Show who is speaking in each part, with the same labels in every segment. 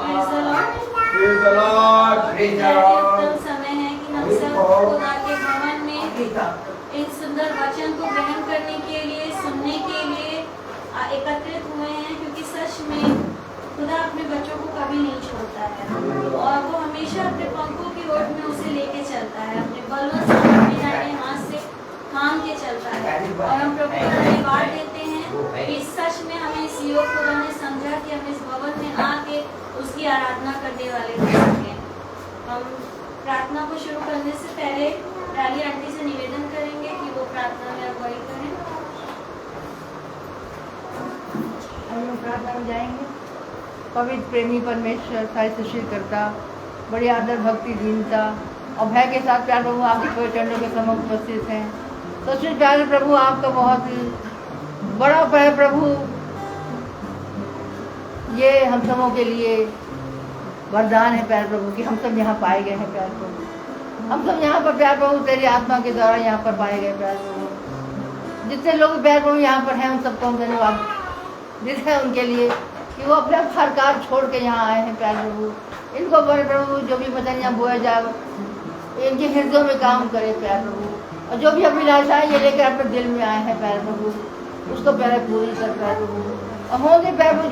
Speaker 1: Praise the Lord.
Speaker 2: Praise the Lord. Praise the Lord.
Speaker 1: उत्तम समय है कि हम सब खुदा के भवन में इन सुंदर वचन को ग्रहण करने के लिए, सुनने के लिए एकत्रित हुए हैं, क्योंकि सच में खुदा अपने बच्चों को कभी नहीं छोड़ता है और वो हमेशा अपने पंखों की ओट में उसे लेके चलता है, अपने बलों से, अपने दाहिने हाथ से थाम के चलता है। और हम प्रभु का धन्यवाद देते हैं कि सच में हमें इस योग खुदा ने समझा कि हम इस भवन में आके उसकी आराधना करने वाले हो सके। हम प्रार्थना को शुरू करने से पहले डाली आंटी से निवेदन करेंगे कि वो प्रार्थना में अगुवाई करें।
Speaker 3: हम लोग प्रार्थना में जाएंगे। पवित्र प्रेमी परमेश्वर, सारी सृष्टिकर्ता, बड़ी आदर भक्ति दीनता और भय के साथ प्यार प्रभु आपके पवित्र चरणों के सम्मुख उपस्थित हैं। सच्चे प्यारे प्रभु, आपका बहुत बड़ा प्यार प्रभु, ये हम सबों के लिए वरदान है प्यार प्रभु कि हम सब यहाँ पाए गए हैं प्यार प्रभु। हम सब यहाँ पर प्यार प्रभु तेरी आत्मा के द्वारा यहाँ पर पाए गए प्यार प्रभु। जितने लोग प्यार प्रभु यहाँ पर हैं उन सबको हम धन्यवाद देते हैं उनके लिए कि वो अपने हर कार्य छोड़ के यहाँ आए हैं प्यार प्रभु। इनको बड़े प्रभु जो भी वचन यहाँ बोया जाए इनके हृदयों में काम करे प्यार प्रभु, और जो भी अभिलाषाएं ये लेकर अपने दिल में आए हैं प्यार प्रभु उसको पहले पूरी कर प्यार प्रभु। और होंगे प्यार प्रभु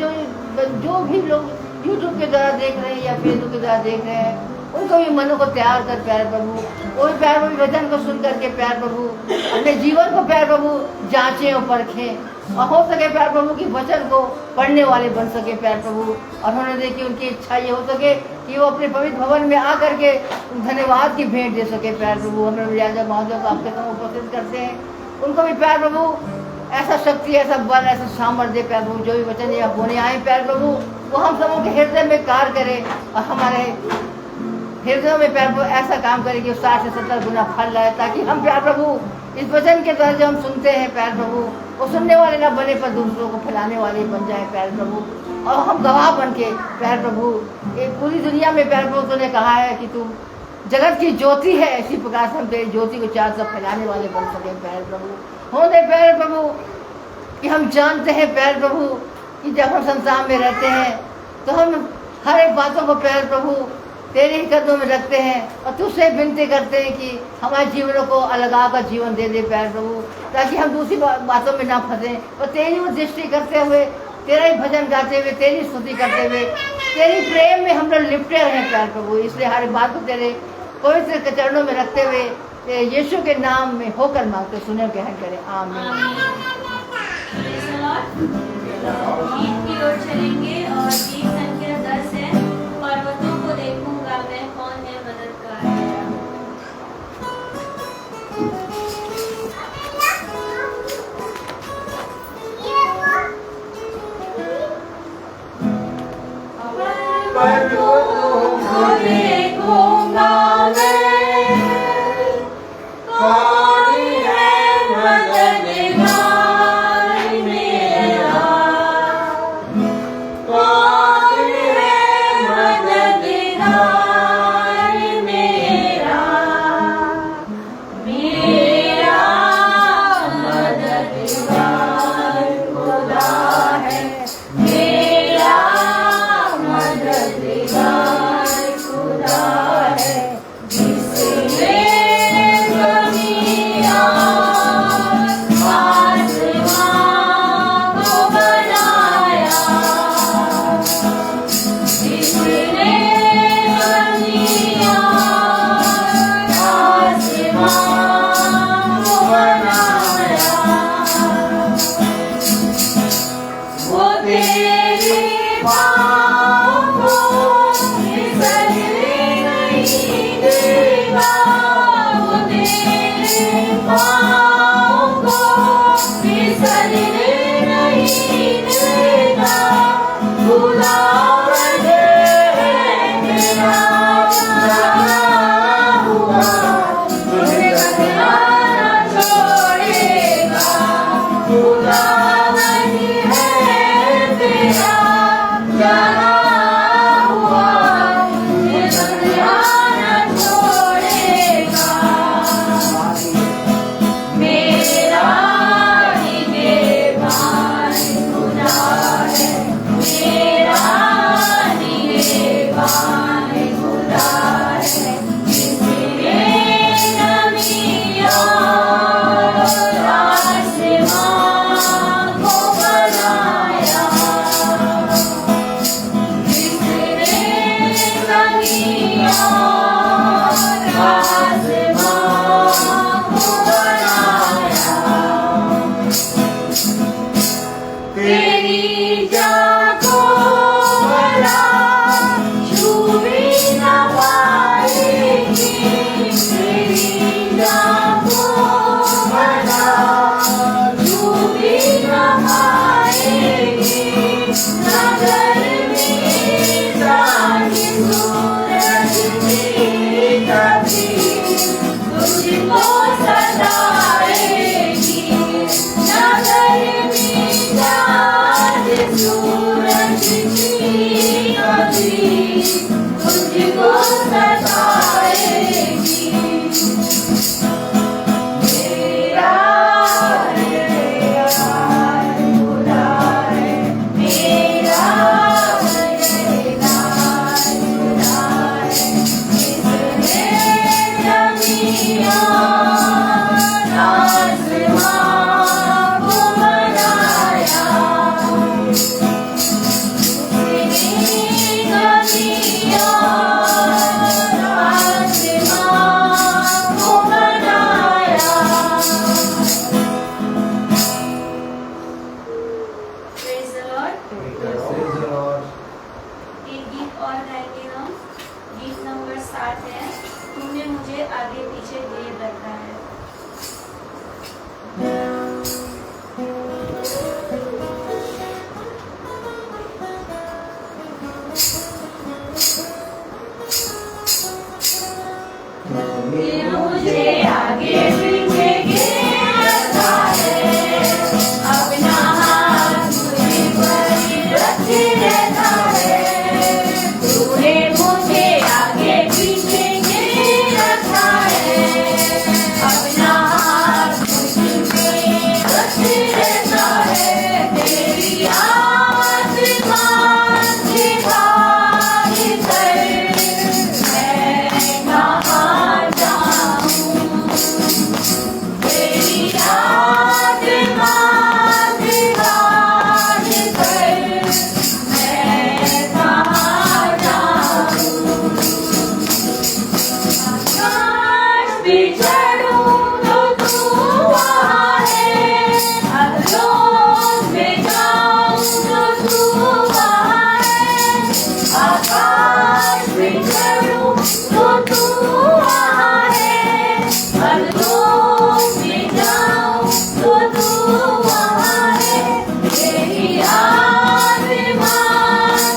Speaker 3: जो भी लोग यूट्यूब के द्वारा देख रहे हैं या फेसबुक के द्वारा देख रहे हैं उनको भी मनों को तैयार कर प्यार प्रभु, वो भी प्यार प्रभु वचन को सुन करके प्यार प्रभु अपने जीवन को प्यार प्रभु जांचें और परखें और हो सके प्यार प्रभु की वचन को पढ़ने वाले बन सके प्यार प्रभु। और होने दे कि उनकी इच्छा ये हो सके कि वो अपने पवित्र भवन में आकर के धन्यवाद की भेंट दे सके प्यार प्रभु। हम लोग राजा महोदय को आपके सामने उपस्थित करते हैं, उनको भी प्यार प्रभु ऐसा शक्ति, ऐसा बल, ऐसा सामर्थ्य दे प्यार प्रभु। जो भी वचन या बोने आए प्यार प्रभु वो हम सबों के हृदय में कार्य करे और हमारे हृदय में प्यार प्रभु ऐसा काम करे कि 60 से 70 गुना फल लाए, ताकि हम प्यार प्रभु इस वचन के द्वारा जो हम सुनते हैं प्यार प्रभु वो सुनने वाले ना बने पर दूसरों को फैलाने वाले बन जाए प्यार प्रभु। और हम गवाह बन के प्यार प्रभु एक पूरी दुनिया में प्यार प्रभु तूने कहा है कि तू जगत की ज्योति है, इसी प्रकार से हम तेरी ज्योति को चार सब फैलाने वाले बन सके प्यार प्रभु। हो दे प्यार प्रभु कि हम जानते हैं प्यार प्रभु कि जब हम संसार में रहते हैं तो हम हर एक बातों को प्यार प्रभु तेरे ही कदमों में रखते हैं और तुझसे विनती करते हैं कि हमारे जीवनों को अलगा का जीवन दे दे प्यार प्रभु, ताकि हम दूसरी बातों में ना फंसें और तेरी वो दृष्टि करते हुए, तेरा ही भजन गाते हुए, तेरी स्तुति करते हुए, तेरी प्रेम में हम लोग लिपटे रहें प्यार प्रभु। इसलिए हर बात को तेरे पवित्र चरणों में रखते हुए यीशु के नाम में होकर मांगते सुने ग्रहण करें, आमीन।
Speaker 1: गीत की ओर चलेंगे और गीत संख्या 10 है, पर्वतों को देखूंगा मैं, कौन है मददगार मेरा।
Speaker 2: पर्वतों को देखूंगा मैं, कौन है मददगार मेरा, कौन है मददगार मेरा, मेरा मददगार खुदा है, मेरा मददगार खुदा है, जिसने ज़मीन और आसमान को बनाया, जिसने ज़मीन और आसमान को बनाया, वो तेरे पाँव को फिसलने नहीं देगा, वो तेरे पाँव को फिसलने नहीं देगा। खुदावंद है तेरा बना हुआ, तुझे कतरा न छोड़ेगा। खुदावंद है तेरा बना तुझको सताएगी। मेरा यार खुदा है, मेरा यार खुदा है। इसने जमीन और आसमां को बनाया।
Speaker 1: Praise the Lord.
Speaker 4: Praise the Lord.
Speaker 1: एक गीत और गाएंगे हम। गीत नंबर 7 है, तूने मुझे आगे पीछे घेर रखा है।
Speaker 2: ये मुझे आगे पीछे घेर रखा है, अपना हाथ मुझे पर रखे रहता है। तूने मुझे आगे पीछे घेर रखा है, अपना हाथ मुझे पर रखे रहता है। तेरी आसमान से बात कर मैं कहाँ जाऊँ। तेरी आसमान से बात कर मैं कहाँ जाऊँ। आकाश पे चढ़ूँ तो तू वहाँ है, अधरों में जाऊँ तो तू वहाँ है। आकाश पे चढ़ूँ तो तू वहाँ है, अधरों में जाऊँ तो तू वहाँ है। तेरी आसमान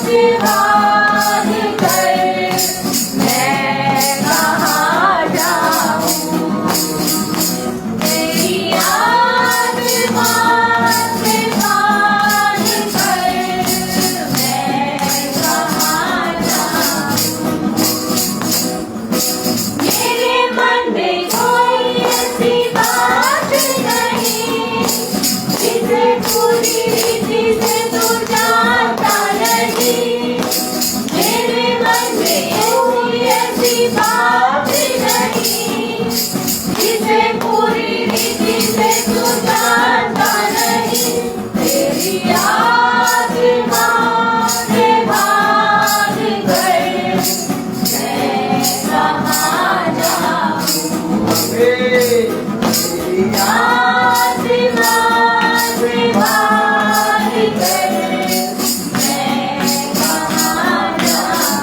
Speaker 2: से बात कर मैं कहाँ जाऊँ। तेरी आसमान से बात कर मैं कहाँ जाऊँ। मेरे मन में कोई ऐसी बात नहीं, जिसे पूरी रीति से तू जानता नहीं। मेरे मन में कोई ऐसी बात नहीं, जिसे पूरी रीति से तू जानता नहीं। तेरी आसमान से बात कर मैं कहाँ जाऊँ।
Speaker 4: तेरी
Speaker 2: आसमान से बात कर मैं कहाँ जाऊँ।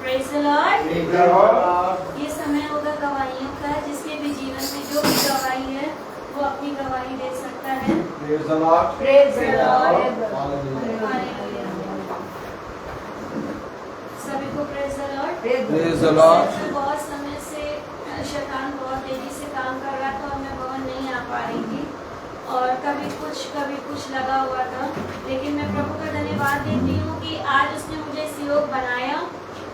Speaker 1: Praise the Lord.
Speaker 4: Praise the Lord.
Speaker 1: ये समय होगा गवाहियों का, जिसके भी जीवन में जो भी गवाही है वो अपनी गवाही दे सकता है।
Speaker 4: Praise the Lord.
Speaker 3: Praise the Lord.
Speaker 4: Hallelujah.
Speaker 1: Hallelujah. सभी को praise the Lord.
Speaker 4: Praise the Lord.
Speaker 1: मैं बहुत समय से शैतान बहुत तेजी से काम कर रहा था और मैं भवन नहीं आ पा रही थी और कभी कुछ लगा हुआ था, लेकिन मैं प्रभु का धन्यवाद देती हूँ कि आज उसने मुझे इस योग बनाया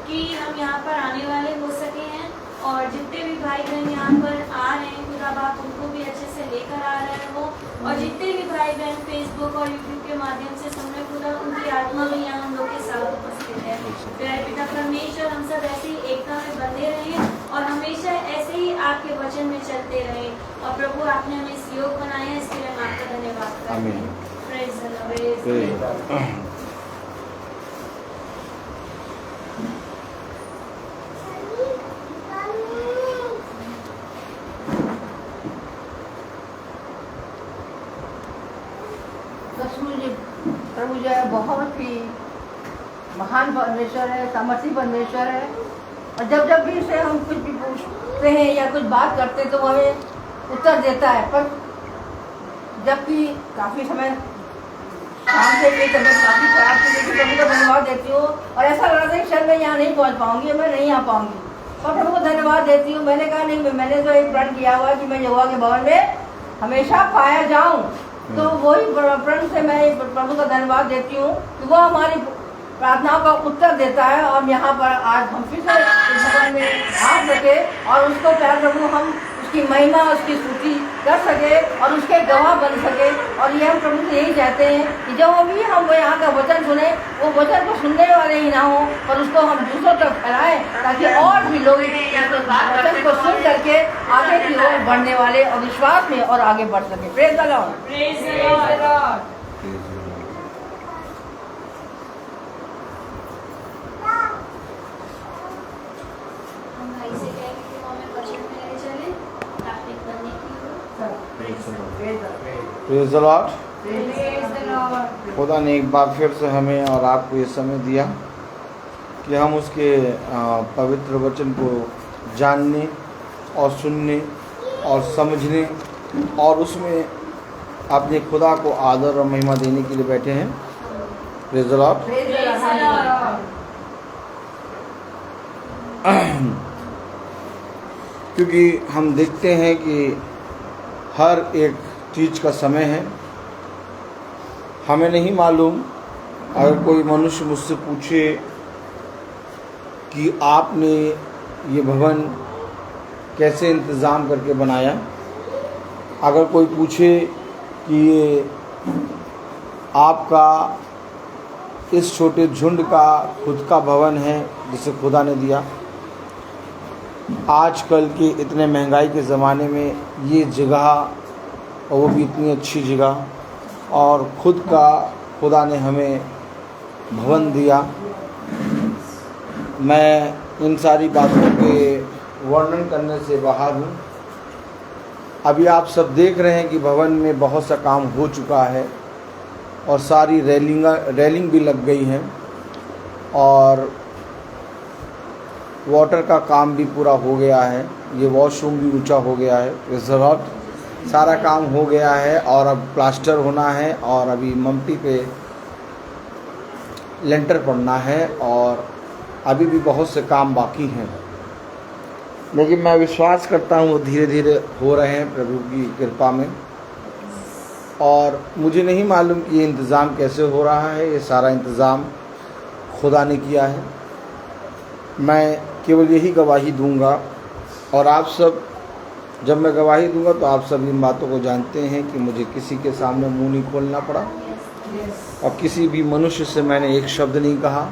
Speaker 1: कि हम यहाँ पर आने वाले हो सके हैं और जितने भी भाई बहन यहाँ पर आ रहे हैं खुदा बाप उनको भी अच्छे से लेकर आ रहे हो और जितने भी भाई बहन फेसबुक और यूट्यूब के माध्यम से सुन रहे खुदा उनकी आत्मा भी यहाँ हम लोग के साथ उपस्थित है। प्यारे पिता परमेश्वर, हम सब ऐसे ही एकता में बंधे रहें और हमेशा ऐसे ही आपके वचन में चलते रहें और प्रभु आपने हमें इस योग बनाया है, इसके लिए हम आपका धन्यवाद करते हैं। Praise the Lord.
Speaker 3: प्रभु जो है बहुत ही महान परमेश्वर है, सामर्थी परमेश्वर है और जब भी इसे हम कुछ भी पूछते हैं या कुछ बात करते हैं तो वो हमें उत्तर देता है। पर जबकि काफ़ी समय शाम से मेरी तबीयत काफ़ी खराब थी, लेकिन प्रभु को धन्यवाद देती हूँ और ऐसा लग रहा था कि शायद मैं यहाँ नहीं पहुँच पाऊँगी, मैं नहीं आ पाऊँगी, पर प्रभु को धन्यवाद देती हूँ। मैंने कहा नहीं, मैंने तो एक प्रण किया हुआ कि मैं यहोवा के भवन में हमेशा पाया जाऊँ तो वही प्रण से मैं प्रभु का धन्यवाद देती हूँ कि वो हमारी प्रार्थनाओं का उत्तर देता है और यहाँ पर आज हम फिर से इस भवन में आ सके और उसको प्यार प्रभु हम उसकी महिमा उसकी स्तुति कर सके और उसके गवाह बन सके। और ये हम प्रभु से यही चाहते हैं कि जब अभी हम वो यहाँ का वचन सुने, वो वचन को सुनने वाले ही ना हो और उसको हम दूसरों तक फैलाएं, ताकि और भी लोग इस वचन को सुन करके आगे की ओर बढ़ने वाले और विश्वास में और आगे बढ़ सके। Praise the Lord.
Speaker 1: Praise the Lord. हम भाई से कहेंगे कि वो हमें वचन में ले चले प्राप्त करने की ओर।
Speaker 4: Praise the Lord.
Speaker 1: Praise the Lord.
Speaker 4: खुदा ने एक बार फिर से हमें और आपको ये समय दिया कि हम उसके पवित्र वचन को जानने और सुनने और समझने और उसमें अपने खुदा को आदर और महिमा देने के लिए बैठे हैं। Praise the Lord.
Speaker 1: Praise the Lord.
Speaker 4: क्योंकि हम देखते हैं कि हर एक चीज़ का समय है। हमें नहीं मालूम, अगर कोई मनुष्य मुझसे पूछे कि आपने ये भवन कैसे इंतज़ाम करके बनाया, अगर कोई पूछे कि ये आपका इस छोटे झुंड का खुद का भवन है जिसे खुदा ने दिया, आजकल के इतने महंगाई के ज़माने में ये जगह और वो भी इतनी अच्छी जगह और खुद का खुदा ने हमें भवन दिया, मैं इन सारी बातों के वर्णन करने से बाहर हूँ। अभी आप सब देख रहे हैं कि भवन में बहुत सा काम हो चुका है और सारी रेलिंग भी लग गई हैं और वाटर का काम भी पूरा हो गया है। ये वॉशरूम भी ऊंचा हो गया है। रिजॉर्ट सारा काम हो गया है और अब प्लास्टर होना है और अभी मम्टी पे लेंटर पड़ना है और अभी भी बहुत से काम बाकी हैं, लेकिन मैं विश्वास करता हूँ वो धीरे धीरे हो रहे हैं प्रभु की कृपा में। और मुझे नहीं मालूम कि ये इंतज़ाम कैसे हो रहा है, ये सारा इंतज़ाम खुदा ने किया है। मैं केवल यही गवाही दूंगा और आप सब, जब मैं गवाही दूंगा तो आप सब इन बातों को जानते हैं कि मुझे किसी के सामने मुंह नहीं खोलना पड़ा और किसी भी मनुष्य से मैंने एक शब्द नहीं कहा।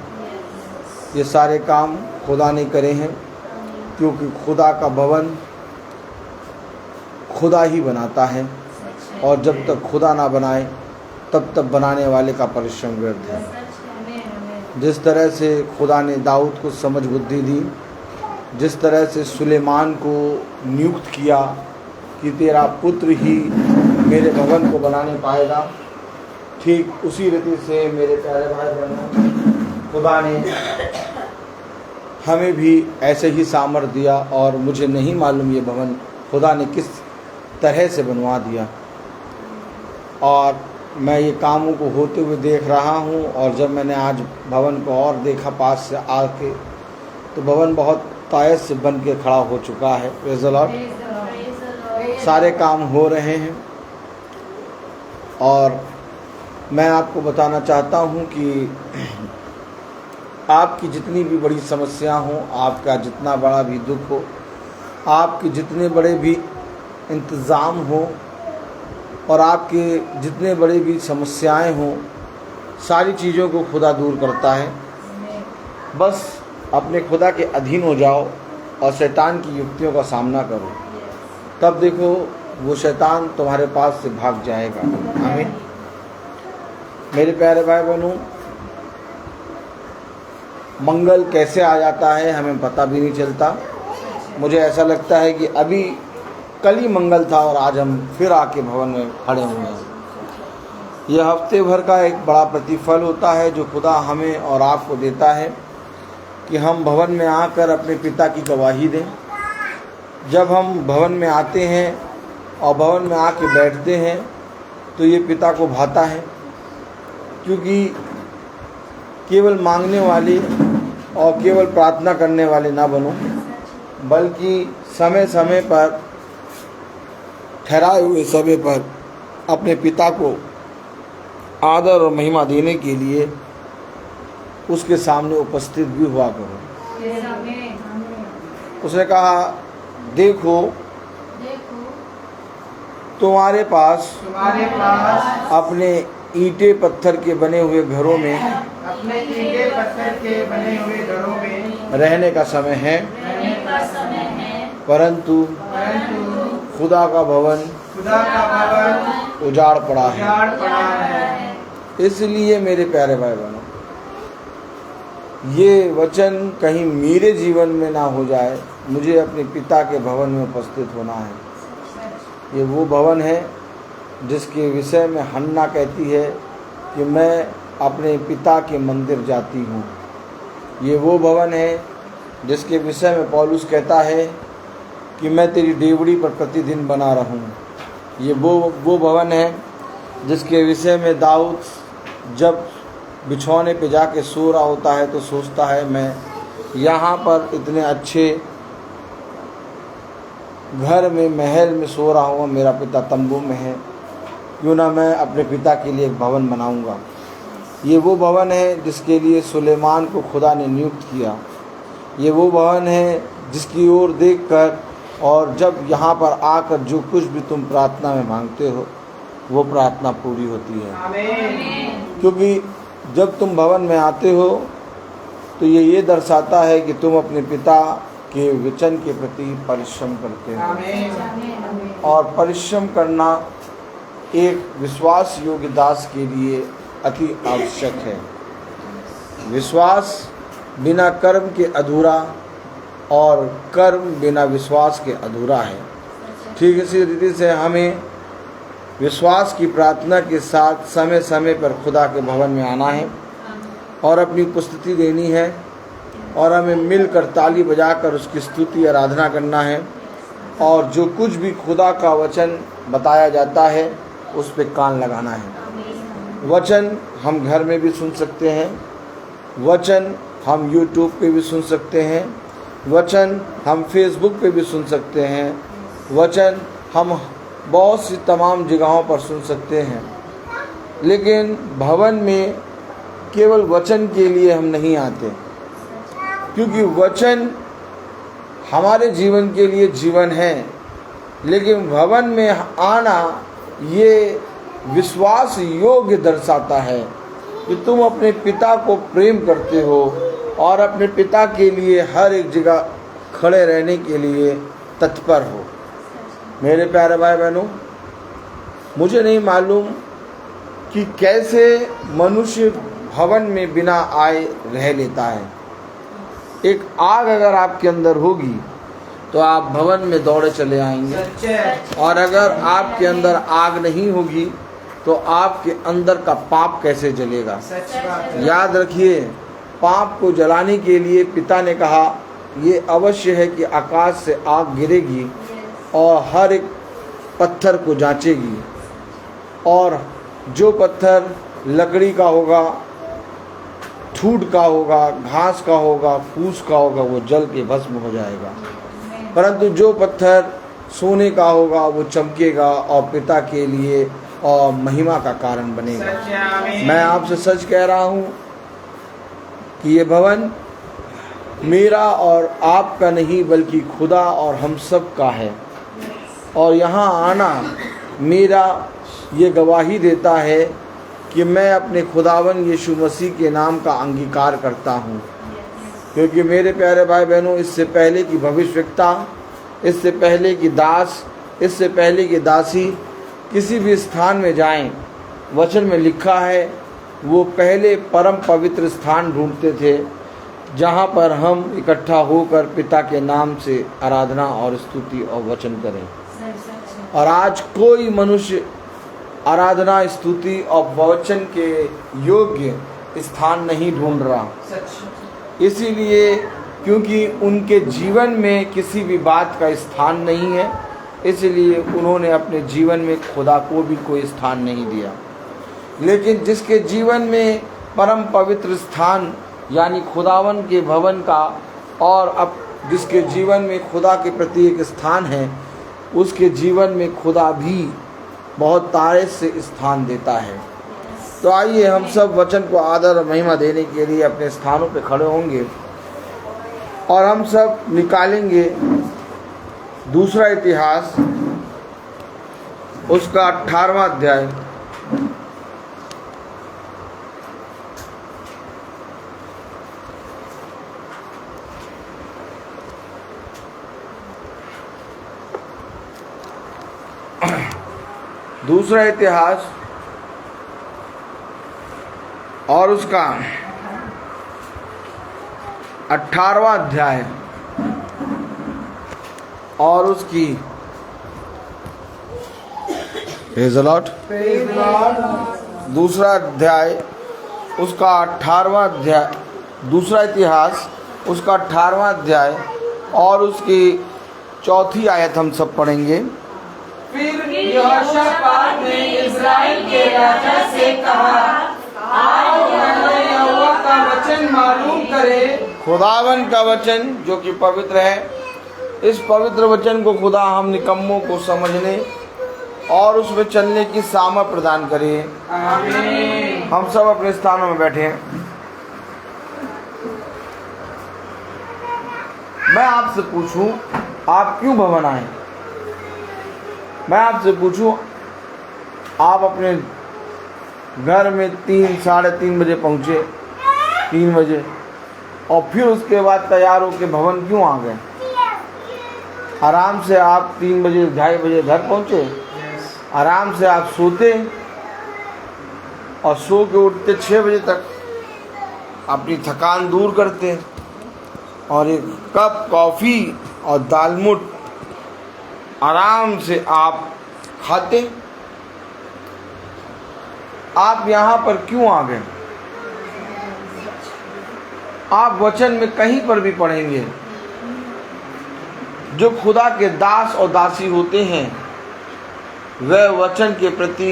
Speaker 4: ये सारे काम खुदा ने करे हैं, क्योंकि खुदा का भवन खुदा ही बनाता है और जब तक खुदा ना बनाए तब तक बनाने वाले का परिश्रम व्यर्थ है। जिस तरह से खुदा ने दाऊद को समझ बुद्धि दी, जिस तरह से सुलेमान को नियुक्त किया कि तेरा पुत्र ही मेरे भवन को बनाने पाएगा, ठीक उसी रीति से मेरे प्यारे भाई बहनों, खुदा ने हमें भी ऐसे ही सामर्थ्य दिया और मुझे नहीं मालूम ये भवन खुदा ने किस तरह से बनवा दिया। और मैं ये कामों को होते हुए देख रहा हूँ और जब मैंने आज भवन को और देखा पास से आके, तो भवन बहुत तायत से बन के खड़ा हो चुका है। Praise the Lord. सारे काम हो रहे हैं और मैं आपको बताना चाहता हूँ कि आपकी जितनी भी बड़ी समस्या हो, आपका जितना बड़ा भी दुख हो, आपके जितने बड़े भी इंतज़ाम हो और आपके जितने बड़े भी समस्याएं हों, सारी चीज़ों को खुदा दूर करता है। बस अपने खुदा के अधीन हो जाओ और शैतान की युक्तियों का सामना करो, तब देखो वो शैतान तुम्हारे पास से भाग जाएगा। आमीन। मेरे प्यारे भाई बहनों, मंगल कैसे आ जाता है हमें पता भी नहीं चलता। मुझे ऐसा लगता है कि अभी कल ही मंगल था और आज हम फिर आके भवन में खड़े हुए हैं। यह हफ्ते भर का एक बड़ा प्रतिफल होता है जो खुदा हमें और आपको देता है कि हम भवन में आकर अपने पिता की गवाही दें। जब हम भवन में आते हैं और भवन में आके बैठते हैं तो ये पिता को भाता है, क्योंकि केवल मांगने वाले और केवल प्रार्थना करने वाले ना बनो, बल्कि समय समय पर, ठहराए हुए समय पर अपने पिता को आदर और महिमा देने के लिए उसके सामने उपस्थित भी हुआ करो। उसने कहा, देखो तुम्हारे पास अपने ईंटे पत्थर के बने हुए घरों में रहने का समय है, परंतु खुदा का भवन उजाड़ पड़ा है। इसलिए मेरे प्यारे भाई बहनों, ये वचन कहीं मेरे जीवन में ना हो जाए, मुझे अपने पिता के भवन में उपस्थित होना है। ये वो भवन है जिसके विषय में हन्ना कहती है कि मैं अपने पिता के मंदिर जाती हूँ। ये वो भवन है जिसके विषय में पौलुस कहता है कि मैं तेरी डेवड़ी पर प्रतिदिन बना रहूँ। ये वो भवन है जिसके विषय में दाऊद जब बिछौने पे जाके सो रहा होता है तो सोचता है, मैं यहाँ पर इतने अच्छे घर में, महल में सो रहा हूँ, मेरा पिता तंबू में है, क्यों ना मैं अपने पिता के लिए एक भवन बनाऊँगा। ये वो भवन है जिसके लिए सुलेमान को खुदा ने नियुक्त किया। ये वो भवन है जिसकी ओर देखकर और जब यहाँ पर आकर जो कुछ भी तुम प्रार्थना में मांगते हो वो प्रार्थना पूरी होती है। क्योंकि जब तुम भवन में आते हो तो ये दर्शाता है कि तुम अपने पिता के वचन के प्रति परिश्रम करते हो। और परिश्रम करना एक विश्वास योग्य दास के लिए अति आवश्यक है। विश्वास बिना कर्म के अधूरा और कर्म बिना विश्वास के अधूरा है। ठीक इसी रीति से हमें विश्वास की प्रार्थना के साथ समय समय पर खुदा के भवन में आना है और अपनी उपस्थिति देनी है और हमें मिलकर ताली बजाकर उसकी स्तुति आराधना करना है और जो कुछ भी खुदा का वचन बताया जाता है उस पर कान लगाना है। वचन हम घर में भी सुन सकते हैं, वचन हम यूट्यूब पे भी सुन सकते हैं, वचन हम फेसबुक पे भी सुन सकते हैं, वचन हम बहुत सी तमाम जगहों पर सुन सकते हैं। लेकिन भवन में केवल वचन के लिए हम नहीं आते, क्योंकि वचन हमारे जीवन के लिए जीवन है। लेकिन भवन में आना ये विश्वास योग्य दर्शाता है कि तुम अपने पिता को प्रेम करते हो और अपने पिता के लिए हर एक जगह खड़े रहने के लिए तत्पर हो। मेरे प्यारे भाई बहनों, मुझे नहीं मालूम कि कैसे मनुष्य भवन में बिना आए रह लेता है। एक आग अगर आपके अंदर होगी तो आप भवन में दौड़े चले आएंगे, और अगर आपके अंदर आग नहीं होगी तो आपके अंदर का पाप कैसे जलेगा। याद रखिए, पाप को जलाने के लिए पिता ने कहा ये अवश्य है कि आकाश से आग गिरेगी और हर एक पत्थर को जांचेगी, और जो पत्थर लकड़ी का होगा, ठूठ का होगा, घास का होगा, फूस का होगा, वो जल के भस्म हो जाएगा। परंतु जो पत्थर सोने का होगा वो चमकेगा और पिता के लिए और महिमा का कारण बनेगा। मैं आपसे सच कह रहा हूँ कि ये भवन मेरा और आपका नहीं बल्कि खुदा और हम सब का है, और यहाँ आना मेरा ये गवाही देता है कि मैं अपने खुदावन यीशु मसीह के नाम का अंगीकार करता हूँ। क्योंकि मेरे प्यारे भाई बहनों, इससे पहले कि भविष्यवक्ता, इससे पहले कि दास, इससे पहले कि दासी किसी भी स्थान में जाएं, वचन में लिखा है वो पहले परम पवित्र स्थान ढूंढते थे जहाँ पर हम इकट्ठा होकर पिता के नाम से आराधना और स्तुति और वचन करें। और आज कोई मनुष्य आराधना, स्तुति और वचन के योग्य स्थान नहीं ढूंढ रहा। इसीलिए क्योंकि उनके जीवन में किसी भी बात का स्थान नहीं है, इसलिए उन्होंने अपने जीवन में खुदा को भी कोई स्थान नहीं दिया। लेकिन जिसके जीवन में परम पवित्र स्थान यानी खुदावन के भवन का, और अब जिसके जीवन में खुदा के प्रति एक स्थान है, उसके जीवन में खुदा भी बहुत तारे से स्थान देता है। तो आइए हम सब वचन को आदर और महिमा देने के लिए अपने स्थानों पे खड़े होंगे और हम सब निकालेंगे दूसरा इतिहास, उसका 18वां अध्याय। दूसरा इतिहास और उसका 18वां अध्याय और उसकी प्रेज़ द लॉर्ड, दूसरा अध्याय उसका 18वां अध्याय, दूसरा इतिहास उसका 18वां अध्याय और उसकी 4थी आयत हम सब पढ़ेंगे।
Speaker 2: फिर यहोशापात ने इस्राएल के राजा से कहा, आओ मैंने यहोवा का वचन मालूम करे।
Speaker 4: खुदावन का वचन जो कि पवित्र है, इस पवित्र वचन को खुदा हम निकम्मों को समझने और उसमें चलने की सामर्थ प्रदान करे।
Speaker 2: आमीन।
Speaker 4: हम सब अपने स्थानों में बैठे हैं। मैं आपसे पूछूं, आप क्यों भवन आए? मैं आपसे पूछूं, आप अपने घर में 3-3:30 बजे पहुंचे, 3 बजे, और फिर उसके बाद तैयार होकर भवन क्यों आ गए? आराम से आप 3 बजे 2:30 बजे घर पहुंचे, आराम से आप सोते और सो के उठते 6 बजे तक, अपनी थकान दूर करते और एक कप कॉफ़ी और दालमुट आराम से आप खाते। आप यहाँ पर क्यों आ गए? आप वचन में कहीं पर भी पढ़ेंगे, जो खुदा के दास और दासी होते हैं वह वचन के प्रति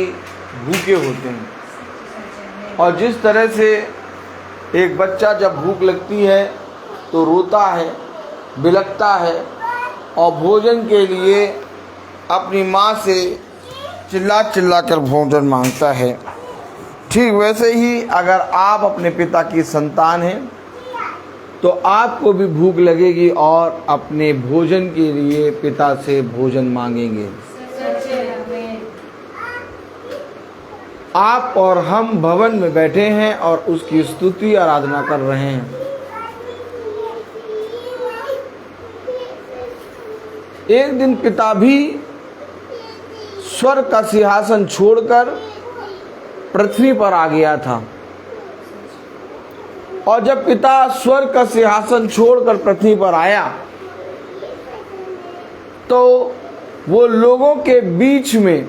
Speaker 4: भूखे होते हैं। और जिस तरह से एक बच्चा जब भूख लगती है तो रोता है, बिलखता है और भोजन के लिए अपनी माँ से चिल्ला चिल्ला कर भोजन मांगता है, ठीक वैसे ही अगर आप अपने पिता की संतान हैं तो आपको भी भूख लगेगी और अपने भोजन के लिए पिता से भोजन मांगेंगे। आप और हम भवन में बैठे हैं और उसकी स्तुति आराधना कर रहे हैं। एक दिन पिता भी स्वर्ग का सिंहासन छोड़कर पृथ्वी पर आ गया था, और जब पिता स्वर्ग का सिंहासन छोड़कर पृथ्वी पर आया तो वो लोगों के बीच में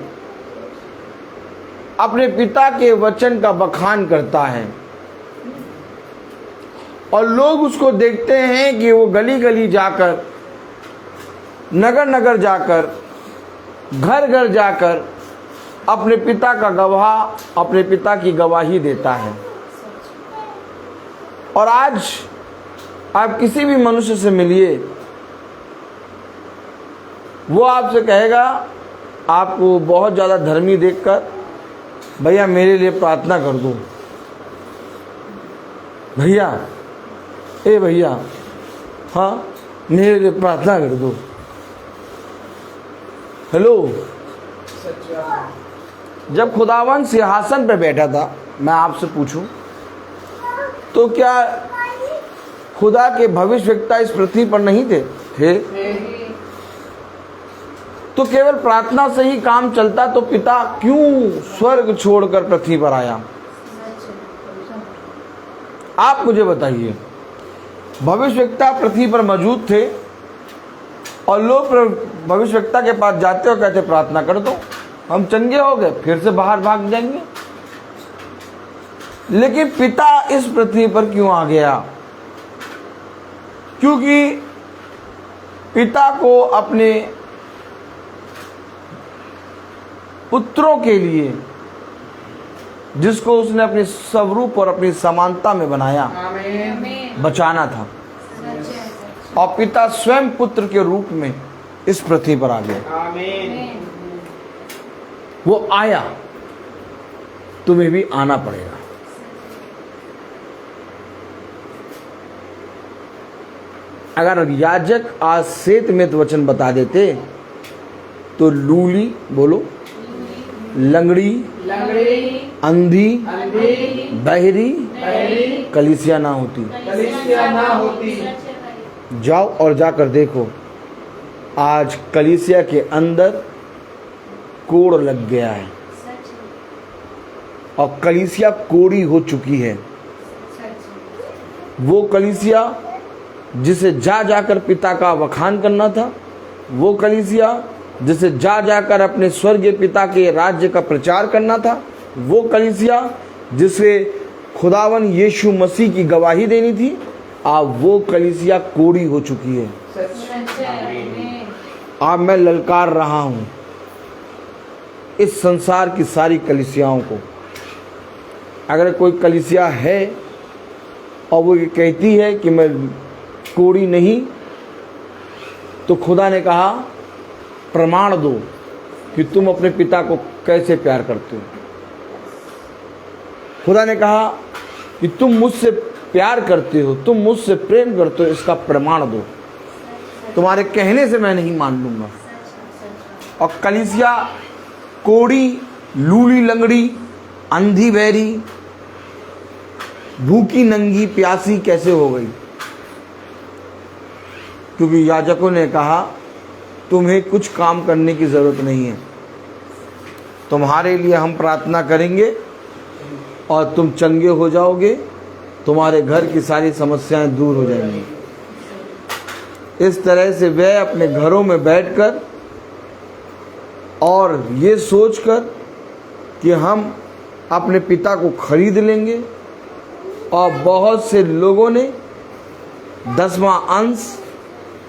Speaker 4: अपने पिता के वचन का बखान करता है, और लोग उसको देखते हैं कि वो गली गली जाकर, नगर नगर जाकर, घर घर जाकर अपने पिता का गवाह, अपने पिता की गवाही देता है। और आज आप किसी भी मनुष्य से मिलिए, वो आपसे कहेगा, आपको बहुत ज़्यादा धर्मी देखकर, भैया मेरे लिए प्रार्थना कर दो, भैया, ए भैया, हाँ मेरे लिए प्रार्थना कर दो। हेलो, जब खुदावन सिंहासन पर बैठा था, मैं आपसे पूछूं तो क्या खुदा के भविष्यवक्ता इस पृथ्वी पर नहीं थे? तो केवल प्रार्थना से ही काम चलता तो पिता क्यों स्वर्ग छोड़कर पृथ्वी पर आया? आप मुझे बताइए। भविष्यवक्ता पृथ्वी पर मौजूद थे और लोग भविष्यवक्ता के पास जाते और कहते प्रार्थना कर दो, हम चंगे हो गए, फिर से बाहर भाग जाएंगे। लेकिन पिता इस पृथ्वी पर क्यों आ गया? क्योंकि पिता को अपने पुत्रों के लिए, जिसको उसने अपने स्वरूप और अपनी समानता में बनाया, बचाना था, और पिता स्वयं पुत्र के रूप में इस पृथ्वी पर आ गए। वो आया, तुम्हें भी आना पड़ेगा। अगर याजक आज श्वेत वचन बता देते तो लूली, बोलो, लंगड़ी, अंधी, बहरी कलीसिया ना होती। जाओ और जाकर देखो, आज कलीसिया के अंदर कोड़ लग गया है और कलीसिया कोड़ी हो चुकी है। वो कलीसिया जिसे जा जाकर पिता का वखान करना था, वो कलीसिया जिसे जा जाकर अपने स्वर्गीय पिता के राज्य का प्रचार करना था, वो कलीसिया जिसे खुदावन यीशु मसीह की गवाही देनी थी, अब वो कलीसिया कोड़ी हो चुकी है। अब मैं ललकार रहा हूं इस संसार की सारी कलीसियाओं को। अगर कोई कलीसिया है और वो ये कहती है कि मैं कोड़ी नहीं, तो खुदा ने कहा प्रमाण दो कि तुम अपने पिता को कैसे प्यार करते हो। खुदा ने कहा कि तुम मुझसे प्यार करते हो, तुम मुझसे प्रेम करते हो, इसका प्रमाण दो। तुम्हारे कहने से मैं नहीं मान लूंगा। और कलीसिया कोड़ी, लूली लंगड़ी, अंधी बहरी, भूखी नंगी प्यासी कैसे हो गई? क्योंकि याजकों ने कहा तुम्हें कुछ काम करने की जरूरत नहीं है, तुम्हारे लिए हम प्रार्थना करेंगे और तुम चंगे हो जाओगे, तुम्हारे घर की सारी समस्याएं दूर हो जाएंगी। इस तरह से वे अपने घरों में बैठकर और ये सोचकर कि हम अपने पिता को खरीद लेंगे, और बहुत से लोगों ने 10वां अंश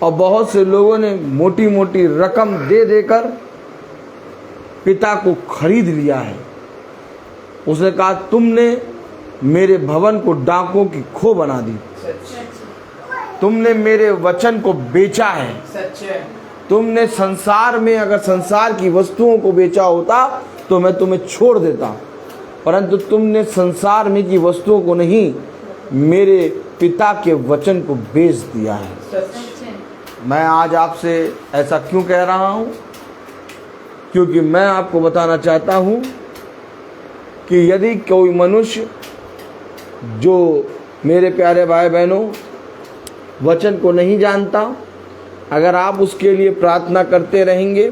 Speaker 4: और बहुत से लोगों ने मोटी मोटी रकम दे देकर पिता को खरीद लिया है। उसने कहा तुमने मेरे भवन को डाकों की खो बना दी, तुमने मेरे वचन को बेचा है। तुमने संसार में अगर संसार की वस्तुओं को बेचा होता तो मैं तुम्हें छोड़ देता, परंतु तुमने संसार में की वस्तुओं को नहीं, मेरे पिता के वचन को बेच दिया है। मैं आज आपसे ऐसा क्यों कह रहा हूं? क्योंकि मैं आपको बताना चाहता हूं कि यदि कोई मनुष्य, जो मेरे प्यारे भाई बहनों वचन को नहीं जानता, अगर आप उसके लिए प्रार्थना करते रहेंगे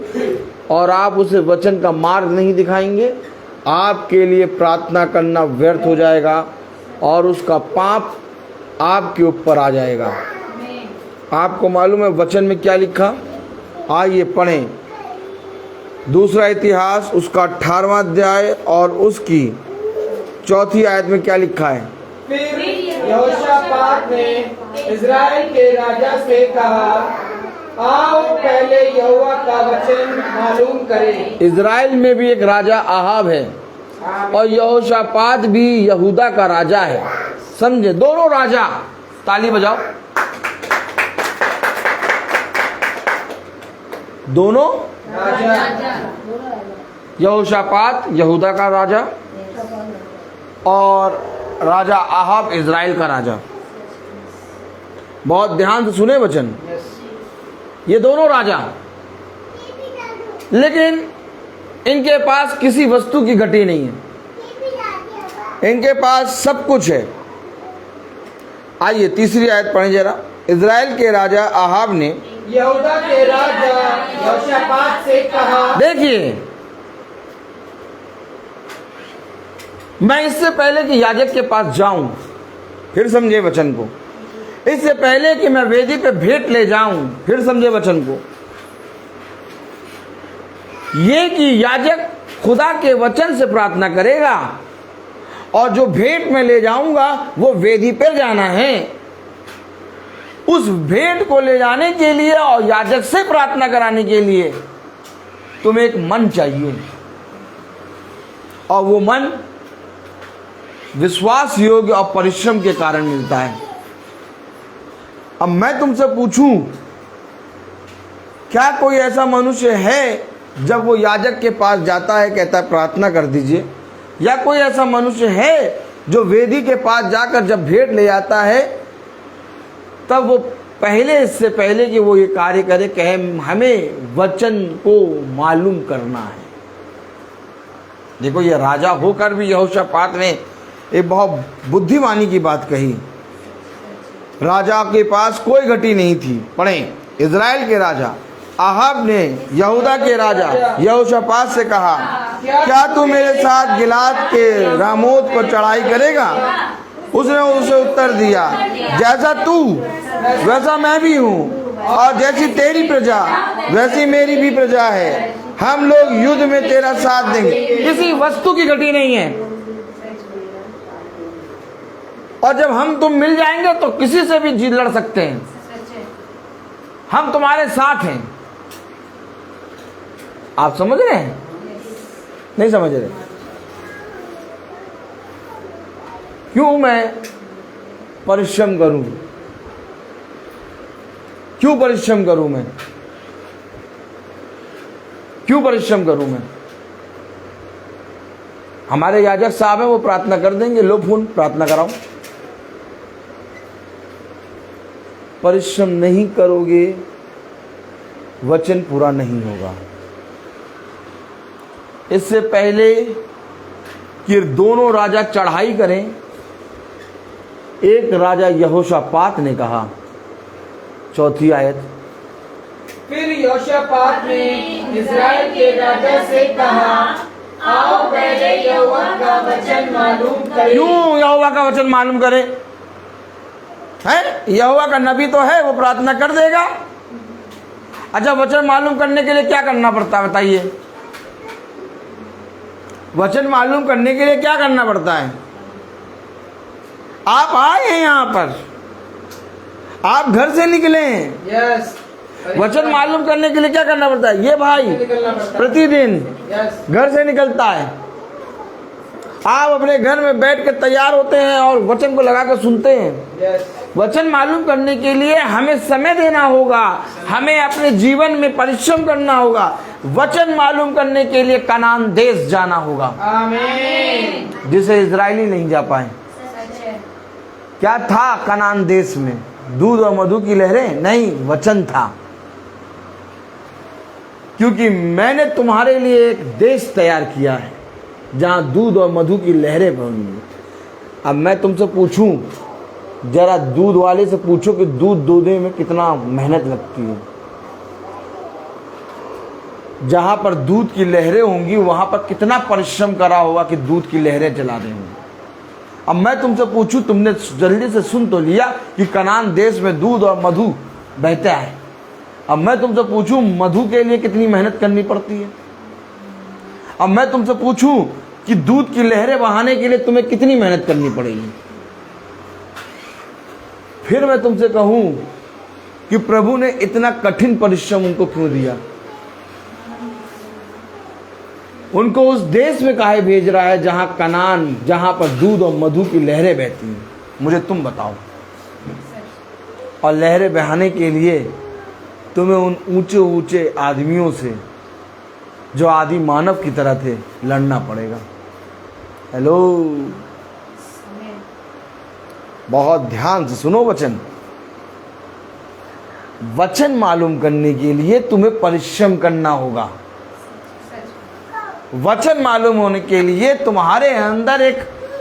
Speaker 4: और आप उसे वचन का मार्ग नहीं दिखाएंगे, आपके लिए प्रार्थना करना व्यर्थ हो जाएगा और उसका पाप आपके ऊपर आ जाएगा। आपको मालूम है वचन में क्या लिखा? आइए पढ़ें। दूसरा इतिहास उसका 18वां अध्याय और उसकी 4थी आयत में क्या लिखा है?
Speaker 2: फिर यहोशापात ने इज़राइल के राजा से कहा, आओ पहले यहोवा का वचन मालूम करें।
Speaker 4: इज़राइल में भी एक राजा आहाब है और यहोशापात भी यहूदा का राजा है। समझे? दोनों राजा। ताली बजाओ। दोनों
Speaker 2: राजा।
Speaker 4: यहोशापात यहूदा का राजा और राजा आहाब इज़राइल का राजा। बहुत ध्यान से सुने वचन। ये दोनों राजा, लेकिन इनके पास किसी वस्तु की घटी नहीं है, इनके पास सब कुछ है। आइए तीसरी आयत पढ़ें जरा। इज़राइल के राजा आहाब ने
Speaker 2: यहूदा के राजा यहोशापात से कहा,
Speaker 4: देखिए, मैं इससे पहले कि याजक के पास जाऊं, फिर समझे वचन को, इससे पहले कि मैं वेदी पे भेंट ले जाऊं, फिर समझे वचन को, ये कि याजक खुदा के वचन से प्रार्थना करेगा और जो भेंट में ले जाऊंगा वो वेदी पर जाना है। उस भेंट को ले जाने के लिए और याजक से प्रार्थना कराने के लिए तुम्हें एक मन चाहिए, और वो मन विश्वास योग्य और परिश्रम के कारण मिलता है। अब मैं तुमसे पूछूं, क्या कोई ऐसा मनुष्य है जब वो याजक के पास जाता है, कहता है प्रार्थना कर दीजिए, या कोई ऐसा मनुष्य है जो वेदी के पास जाकर जब भेंट ले आता है, तब वो पहले, इससे पहले कि वो ये कार्य करे, कहे हमें वचन को मालूम करना है। देखो, ये राजा होकर भी यहोशापात ने एक बहुत बुद्धिमानी की बात कही। राजा के पास कोई घटी नहीं थी। पढ़ें, इज़राइल के राजा आहाब ने यहूदा के राजा यहोशापात से कहा, क्या तू मेरे साथ गिलाद के रामोत पर चढ़ाई करेगा? उसने उसे उत्तर दिया, जैसा तू वैसा मैं भी हूँ, और जैसी तेरी प्रजा वैसी मेरी भी प्रजा है। हम लोग युद्ध में तेरा साथ देंगे। किसी वस्तु की घटी नहीं है, और जब हम तुम मिल जाएंगे तो किसी से भी जीत लड़ सकते हैं। हम तुम्हारे साथ हैं। आप समझ रहे हैं? नहीं समझ रहे? क्यों मैं परिश्रम करूं? क्यों परिश्रम करूं मैं? क्यों परिश्रम करूं मैं? हमारे याजक साहब हैं, वो प्रार्थना कर देंगे। लो फोन, प्रार्थना कराओ। परिश्रम नहीं करोगे, वचन पूरा नहीं होगा। इससे पहले कि दोनों राजा चढ़ाई करें, एक राजा यहोशापात ने कहा, चौथी आयत,
Speaker 2: फिर यहोशापात ने इज़राइल के राजा से कहा, आओ पहले यहोवा का वचन मालूम करें।
Speaker 4: क्यों यहोवा का वचन मालूम करें? है, यहोवा का नबी तो है, वो प्रार्थना कर देगा। अच्छा, वचन मालूम करने के लिए क्या करना पड़ता है बताइए? वचन मालूम करने के लिए क्या करना पड़ता है? आप आए हैं यहाँ पर, आप घर से निकले हैं।
Speaker 2: यस।
Speaker 4: वचन मालूम करने के लिए क्या करना पड़ता है? ये भाई प्रतिदिन घर से निकलता है। आप अपने घर में बैठ कर तैयार होते हैं और वचन को लगा कर सुनते हैं। वचन मालूम करने के लिए हमें समय देना होगा, हमें अपने जीवन में परिश्रम करना होगा। वचन मालूम करने के लिए कनान देश जाना होगा,
Speaker 2: आमीन।
Speaker 4: जिसे इजरायली नहीं जा पाए। क्या था कनान देश में? दूध और मधु की लहरें? नहीं, वचन था। क्योंकि मैंने तुम्हारे लिए एक देश तैयार किया है जहां दूध और मधु की लहरें बहेंगी। अब मैं तुमसे पूछूं, जरा दूध वाले से पूछो कि दूध दूधने में कितना मेहनत लगती है। जहां पर दूध की लहरें होंगी वहां पर कितना परिश्रम करा होगा कि दूध की लहरें चला देंगे। अब मैं तुमसे पूछूं, तुमने जल्दी से सुन तो लिया कि कनान देश में दूध और मधु बहता है। अब मैं तुमसे पूछूं, मधु के लिए कितनी मेहनत करनी पड़ती है? अब मैं तुमसे पूछूं कि दूध की लहरें बहाने के लिए तुम्हें कितनी मेहनत करनी पड़ेगी? फिर मैं तुमसे कहूं कि प्रभु ने इतना कठिन परिश्रम उनको क्यों दिया? उनको उस देश में काहे भेज रहा है जहां कनान, जहां पर दूध और मधु की लहरें बहती हैं? मुझे तुम बताओ। और लहरें बहाने के लिए तुम्हें उन ऊंचे ऊंचे आदमियों से, जो आदि मानव की तरह थे, लड़ना पड़ेगा। हेलो, बहुत ध्यान से सुनो वचन। वचन मालूम करने के लिए तुम्हें परिश्रम करना होगा। वचन मालूम होने के लिए तुम्हारे अंदर एक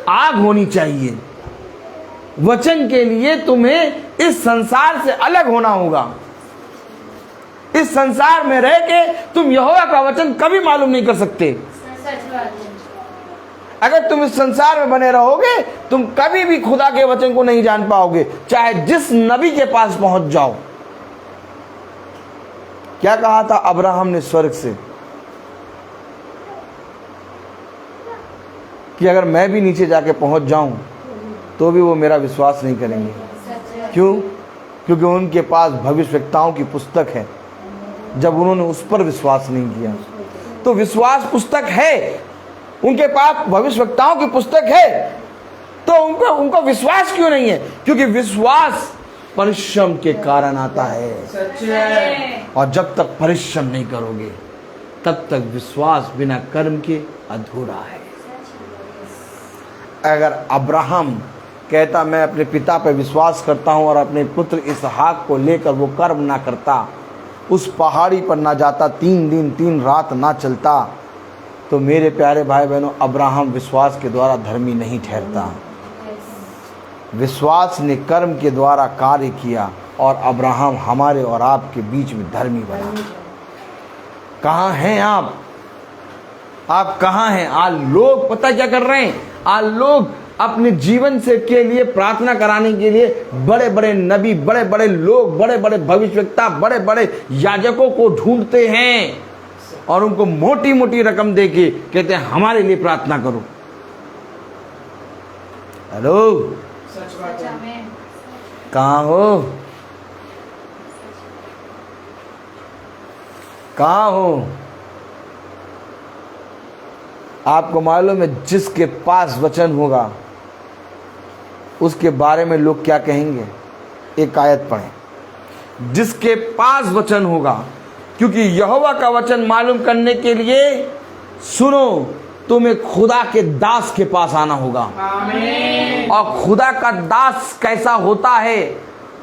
Speaker 4: आग होनी चाहिए। वचन के लिए तुम्हें इस संसार से अलग होना होगा। इस संसार में रह के तुम यहोवा का वचन कभी मालूम नहीं कर सकते। अगर तुम इस संसार में बने रहोगे, तुम कभी भी खुदा के वचन को नहीं जान पाओगे, चाहे जिस नबी के पास पहुंच जाओ। क्या कहा था अब्राहम ने स्वर्ग से कि अगर मैं भी नीचे जाके पहुंच जाऊं तो भी वो मेरा विश्वास नहीं करेंगे। क्यों? क्योंकि उनके पास भविष्यवक्ताओं की पुस्तक है। जब उन्होंने उस पर विश्वास नहीं किया, तो विश्वास पुस्तक है, उनके पास भविष्यवक्ताओं की पुस्तक है, तो उनको विश्वास क्यों नहीं है? क्योंकि विश्वास परिश्रम के कारण आता है।
Speaker 2: सच है।
Speaker 4: और जब तक परिश्रम नहीं करोगे, तब तक विश्वास बिना कर्म के अधूरा है। अगर अब्राहम कहता मैं अपने पिता पर विश्वास करता हूँ और अपने पुत्र इसहाक को लेकर वो कर्म ना करता, उस पहाड़ी पर ना जाता, 3 दिन 3 रात ना चलता, तो मेरे प्यारे भाई बहनों, अब्राहम विश्वास के द्वारा धर्मी नहीं ठहरता। विश्वास ने कर्म के द्वारा कार्य किया और अब्राहम हमारे और आपके बीच में धर्मी बना। कहाँ हैं आप? आप कहाँ हैं? आज लोग पता क्या कर रहे हैं? आज लोग अपने जीवन से के लिए प्रार्थना कराने के लिए बड़े बड़े नबी, बड़े बड़े लोग, बड़े बड़े भविष्यवक्ता, बड़े बड़े याजकों को ढूंढते हैं और उनको मोटी मोटी रकम देके कहते हैं हमारे लिए प्रार्थना करो। हेलो, कहाँ हो? कहाँ हो? आपको मालूम है जिसके पास वचन होगा उसके बारे में लोग क्या कहेंगे? एक आयत पढ़ें। जिसके पास वचन होगा, क्योंकि यहोवा का वचन मालूम करने के लिए सुनो, तुम्हें खुदा के दास के पास आना होगा। आमीन। और खुदा का दास कैसा होता है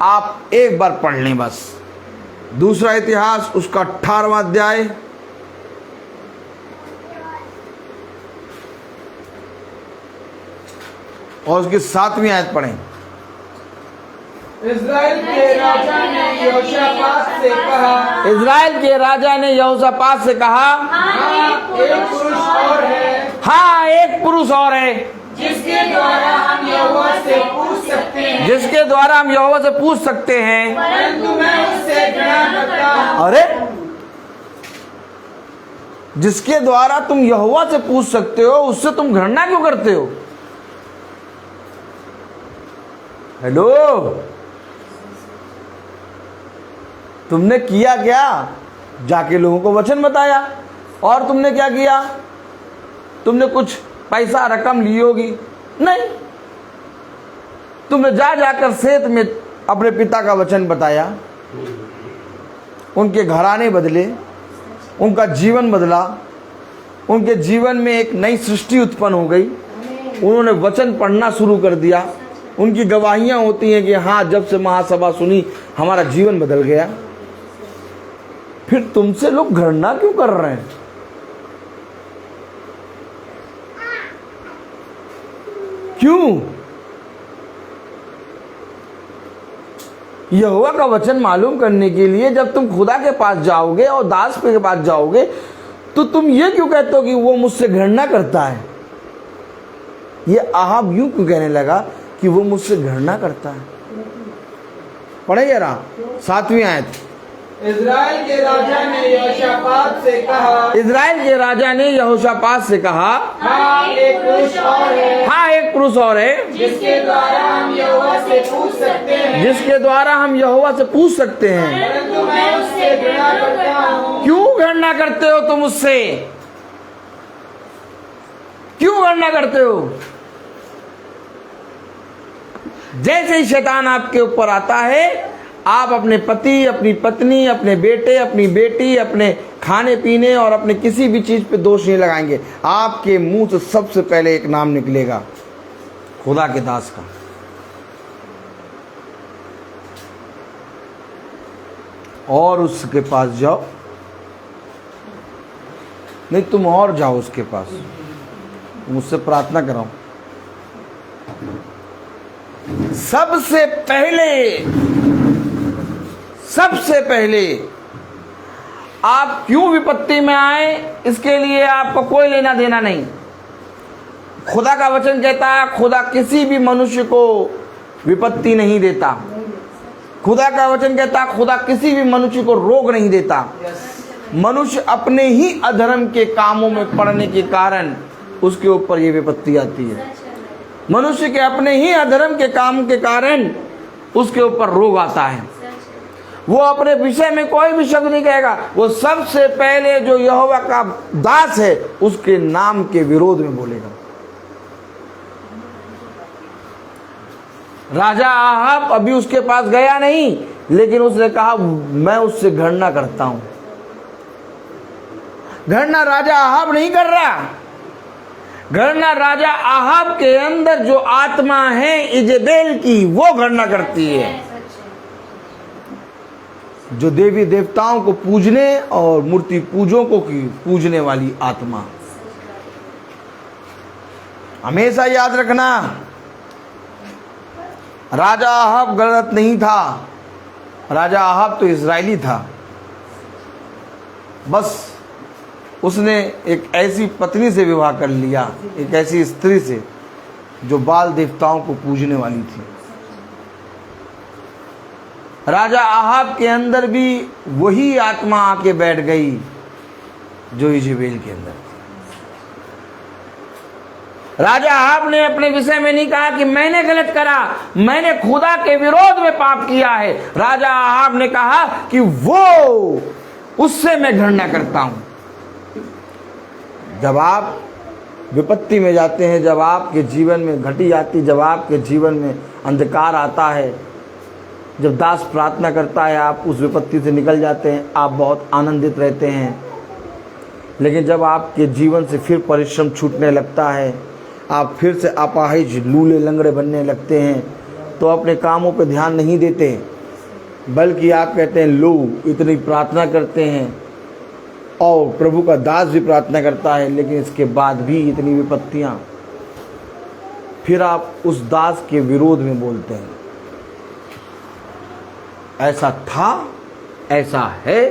Speaker 4: आप एक बार पढ़ लें बस। दूसरा इतिहास उसका 18वां अध्याय और उसकी 7वीं आयत पढ़ें।
Speaker 2: इज़राइल के राजा ने यहोशापात से कहा,
Speaker 4: इज़राइल के राजा ने यहोशापात से कहा,
Speaker 2: एक पुरुष और है,
Speaker 4: हाँ एक पुरुष और है
Speaker 2: जिसके द्वारा हम यहोवा से पूछ सकते हैं,
Speaker 4: जिसके द्वारा हम यहोवा से पूछ सकते हैं,
Speaker 2: परंतु मैं उससे घृणा करता हूँ।
Speaker 4: अरे जिसके द्वारा तुम यहोवा से पूछ सकते हो उससे तुम घृणा क्यों करते हो? हेलो, तुमने किया क्या? जाके लोगों को वचन बताया। और तुमने क्या किया? तुमने कुछ पैसा रकम ली होगी? नहीं, तुमने जाकर खेत में अपने पिता का वचन बताया, उनके घराने बदले, उनका जीवन बदला, उनके जीवन में एक नई सृष्टि उत्पन्न हो गई। उन्होंने वचन पढ़ना शुरू कर दिया। उनकी गवाहियां होती हैं कि हाँ, जब से महासभा सुनी हमारा जीवन बदल गया। फिर तुमसे लोग घृणा क्यों कर रहे हैं? क्यों? यहोवा का वचन मालूम करने के लिए जब तुम खुदा के पास जाओगे और दास के पास जाओगे तो तुम ये क्यों कहते हो कि वो मुझसे घृणा करता है? ये आहाब यूं क्यों कहने लगा कि वो मुझसे घृणा करता है? पढ़े जरा 7वीं आयत।
Speaker 2: इज़राइल के राजा ने यहोशापात से कहा,
Speaker 4: इज़राइल के राजा ने यहोशापात से कहा,
Speaker 2: हाँ एक पुरुष और है,
Speaker 4: हाँ एक पुरुष और है
Speaker 2: जिसके द्वारा हम यहोवा से पूछ सकते हैं,
Speaker 4: जिसके द्वारा हम यहोवा से पूछ सकते हैं,
Speaker 2: परंतु मैं उससे घृणा करता हूँ।
Speaker 4: क्यों घृणा करते हो तुम उससे? क्यों घृणा करते हो? जैसे ही शैतान आपके ऊपर आता है, आप अपने पति, अपनी पत्नी, अपने बेटे, अपनी बेटी, अपने खाने पीने और अपने किसी भी चीज पे दोष नहीं लगाएंगे। आपके मुंह से सबसे पहले एक नाम निकलेगा, खुदा के दास का। और उसके पास जाओ, नहीं तुम और जाओ उसके पास, मुझसे प्रार्थना कराओ। सबसे पहले आप क्यों विपत्ति में आए इसके लिए आपको कोई लेना देना नहीं। खुदा का वचन कहता है खुदा किसी भी मनुष्य को विपत्ति नहीं देता। खुदा का वचन कहता है खुदा किसी भी मनुष्य को रोग नहीं देता। मनुष्य अपने ही अधर्म के कामों में पड़ने के कारण उसके ऊपर ये विपत्ति आती है। मनुष्य के अपने ही अधर्म के काम के कारण उसके ऊपर रोग आता है। वो अपने विषय में कोई भी शब्द नहीं कहेगा। वो सबसे पहले जो यहोवा का दास है उसके नाम के विरोध में बोलेगा। राजा आहाब अभी उसके पास गया नहीं, लेकिन उसने कहा मैं उससे घृणा करता हूं। घृणा राजा आहाब नहीं कर रहा। घृणा राजा आहाब के अंदर जो आत्मा है इजेबेल की, वो घृणा करती है। जो देवी देवताओं को पूजने और मूर्ति पूजों की पूजने वाली आत्मा। हमेशा याद रखना, राजा आहाब गलत नहीं था। राजा आहाब तो इजरायली था, बस उसने एक ऐसी पत्नी से विवाह कर लिया, एक ऐसी स्त्री से जो बाल देवताओं को पूजने वाली थी। राजा आहाब के अंदर भी वही आत्मा आके बैठ गई जो इजेबेल के अंदर थी। राजा आहाब ने अपने विषय में नहीं कहा कि मैंने गलत करा, मैंने खुदा के विरोध में पाप किया है। राजा आहाब ने कहा कि वो, उससे मैं घृणा करता हूं। जब आप विपत्ति में जाते हैं, जब आपके जीवन में घटी आती, जब आपके जीवन में अंधकार आता है, जब दास प्रार्थना करता है, आप उस विपत्ति से निकल जाते हैं, आप बहुत आनंदित रहते हैं। लेकिन जब आपके जीवन से फिर परिश्रम छूटने लगता है, आप फिर से अपाहिज लूले लंगड़े बनने लगते हैं, तो अपने कामों पे ध्यान नहीं देते, बल्कि आप कहते हैं लो इतनी प्रार्थना करते हैं और प्रभु का दास भी प्रार्थना करता है, लेकिन इसके बाद भी इतनी विपत्तियां। फिर आप उस दास के विरोध में बोलते हैं। ऐसा था, ऐसा है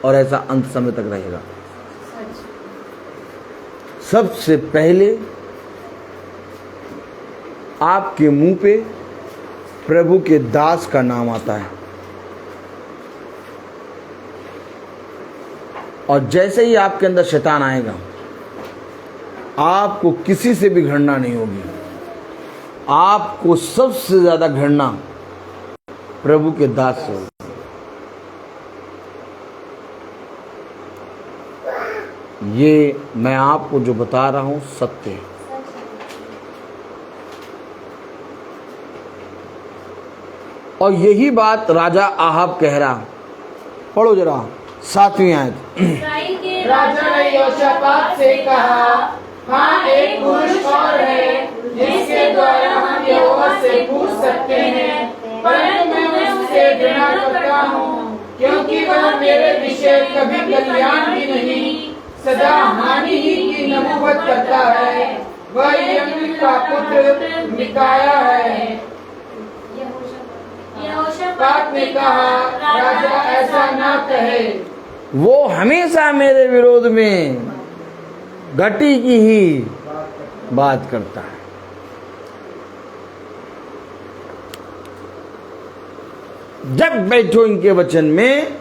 Speaker 4: और ऐसा अंत समय तक रहेगा। सबसे पहले आपके मुंह पे प्रभु के दास का नाम आता है, और जैसे ही आपके अंदर शैतान आएगा, आपको किसी से भी घृणा नहीं होगी। आपको सबसे ज्यादा घृणा प्रभु के दास से होगी। ये मैं आपको जो बता रहा हूं सत्य है। और यही बात राजा आहाब कह रहा। पढ़ो जरा 7वीं आयत।
Speaker 2: राजा ने यहोशापात से कहा, हाँ एक पुरुष और है जिसके द्वारा हम यहोवा से पूछ सकते हैं, परंतु मैं उससे घृणा करता हूँ, क्योंकि वह मेरे विषय कभी कल्याण भी नहीं, सदा हानि ही की नबूवत करता है। वह यमी का पुत्र मिकाया है। यहोशापात ने कहा, राजा ऐसा ना कहे,
Speaker 4: वो हमेशा मेरे विरोध में घटी की ही बात करता है। जब बैठो इनके वचन में,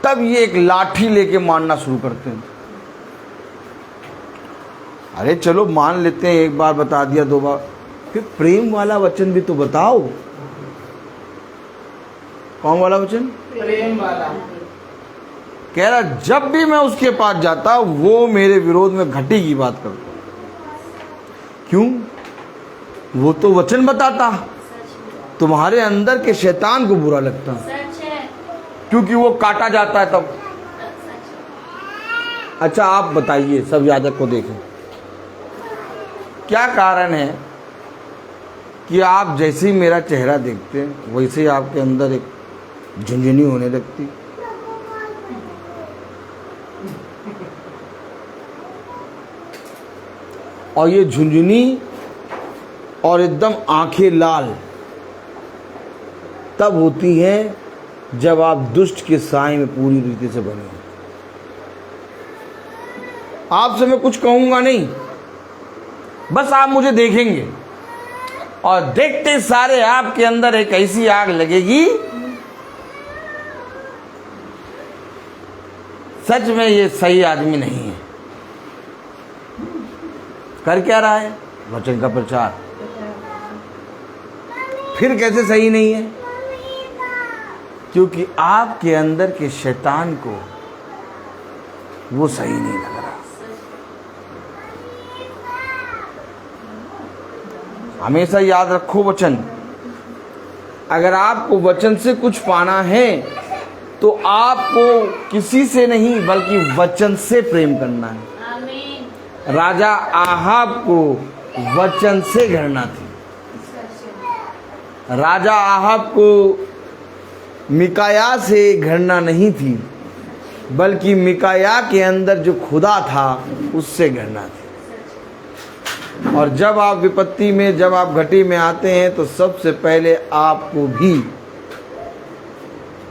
Speaker 4: तब ये एक लाठी लेके मारना शुरू करते हैं। अरे चलो मान लेते हैं, एक बार बता दिया, 2 बार, फिर प्रेम वाला वचन भी तो बताओ। कौन वाला वचन?
Speaker 2: प्रेम वाला।
Speaker 4: कह रहा जब भी मैं उसके पास जाता वो मेरे विरोध में घटी की बात करता। क्यों? वो तो वचन बताता, तुम्हारे अंदर के शैतान को बुरा लगता, क्योंकि वो काटा जाता है तब। अच्छा आप बताइए, सब याजक को देखें, क्या कारण है कि आप जैसे ही मेरा चेहरा देखते हैं वैसे ही आपके अंदर एक झुंझुनी होने लगती? और ये झुंझुनी और एकदम आंखें लाल तब होती है जब आप दुष्ट के साए में पूरी रीति से बने हो। आपसे मैं कुछ कहूंगा नहीं, बस आप मुझे देखेंगे और देखते सारे आपके अंदर एक ऐसी आग लगेगी, सच में ये सही आदमी नहीं है। कर क्या रहा है? वचन का प्रचार। फिर कैसे सही नहीं है? क्योंकि आपके अंदर के शैतान को वो सही नहीं लग रहा। हमेशा याद रखो वचन, अगर आपको वचन से कुछ पाना है तो आपको किसी से नहीं बल्कि वचन से प्रेम करना है।
Speaker 1: आमीन।
Speaker 4: राजा आहाब को वचन से घृणा थी। राजा आहाब को मिकाया से घृणा नहीं थी, बल्कि मिकाया के अंदर जो खुदा था उससे घृणा थी। और जब आप विपत्ति में, जब आप घटी में आते हैं तो सबसे पहले आपको भी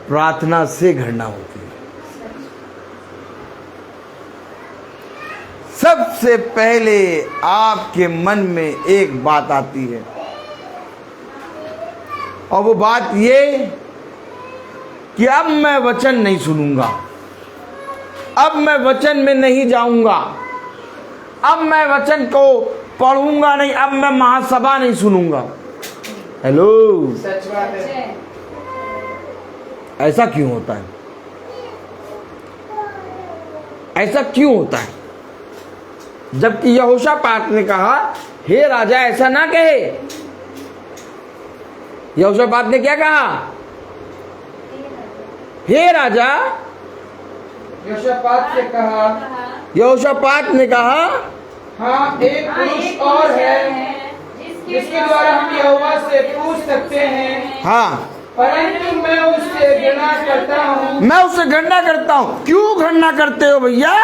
Speaker 4: प्रार्थना से घृणा होती है। सबसे पहले आपके मन में एक बात आती है, और वो बात ये कि अब मैं वचन नहीं सुनूंगा, अब मैं वचन में नहीं जाऊंगा, अब मैं वचन को पढ़ूंगा नहीं, अब मैं महासभा नहीं सुनूंगा। हेलो,
Speaker 2: सच बात है।
Speaker 4: ऐसा क्यों होता है? ऐसा क्यों होता है? जबकि यहोशापात ने कहा, हे राजा ऐसा ना कहे। यहोशापात ने क्या कहा? हे राजा।
Speaker 2: यहोशापात से कहा,
Speaker 4: यहोशापात ने कहा,
Speaker 2: हाँ एक पुरुष और है जिसके द्वारा हम यहोवा से पूछ सकते हैं,
Speaker 4: हाँ
Speaker 2: परंतु मैं उससे घृणा करता हूँ।
Speaker 4: मैं उससे घृणा करता हूं। क्यों घृणा करते हो भैया?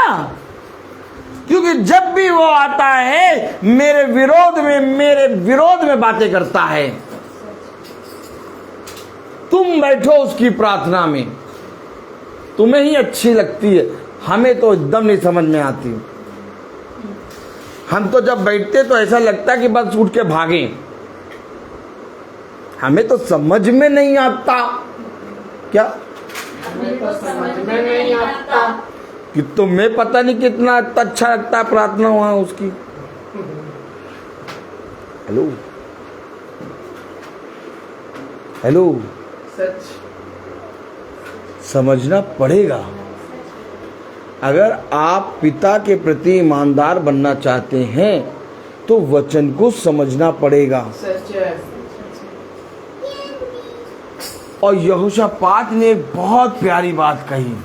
Speaker 4: क्योंकि जब भी वो आता है मेरे विरोध में बातें करता है। तुम बैठो उसकी प्रार्थना में, तुम्हें ही अच्छी लगती है, हमें तो एकदम नहीं समझ में आती। हम तो जब बैठते तो ऐसा लगता है कि बस उठ के भागें। हमें तो समझ में नहीं आता। क्या?
Speaker 2: हमें तो समझ में नहीं आता
Speaker 4: कि तुम्हें पता नहीं कितना अच्छा लगता है प्रार्थना वहां उसकी। हेलो हेलो,
Speaker 2: सच
Speaker 4: समझना पड़ेगा। अगर आप पिता के प्रति ईमानदार बनना चाहते हैं तो वचन को समझना पड़ेगा।
Speaker 2: सच है।
Speaker 4: और यहोशापात ने एक बहुत प्यारी बात कही।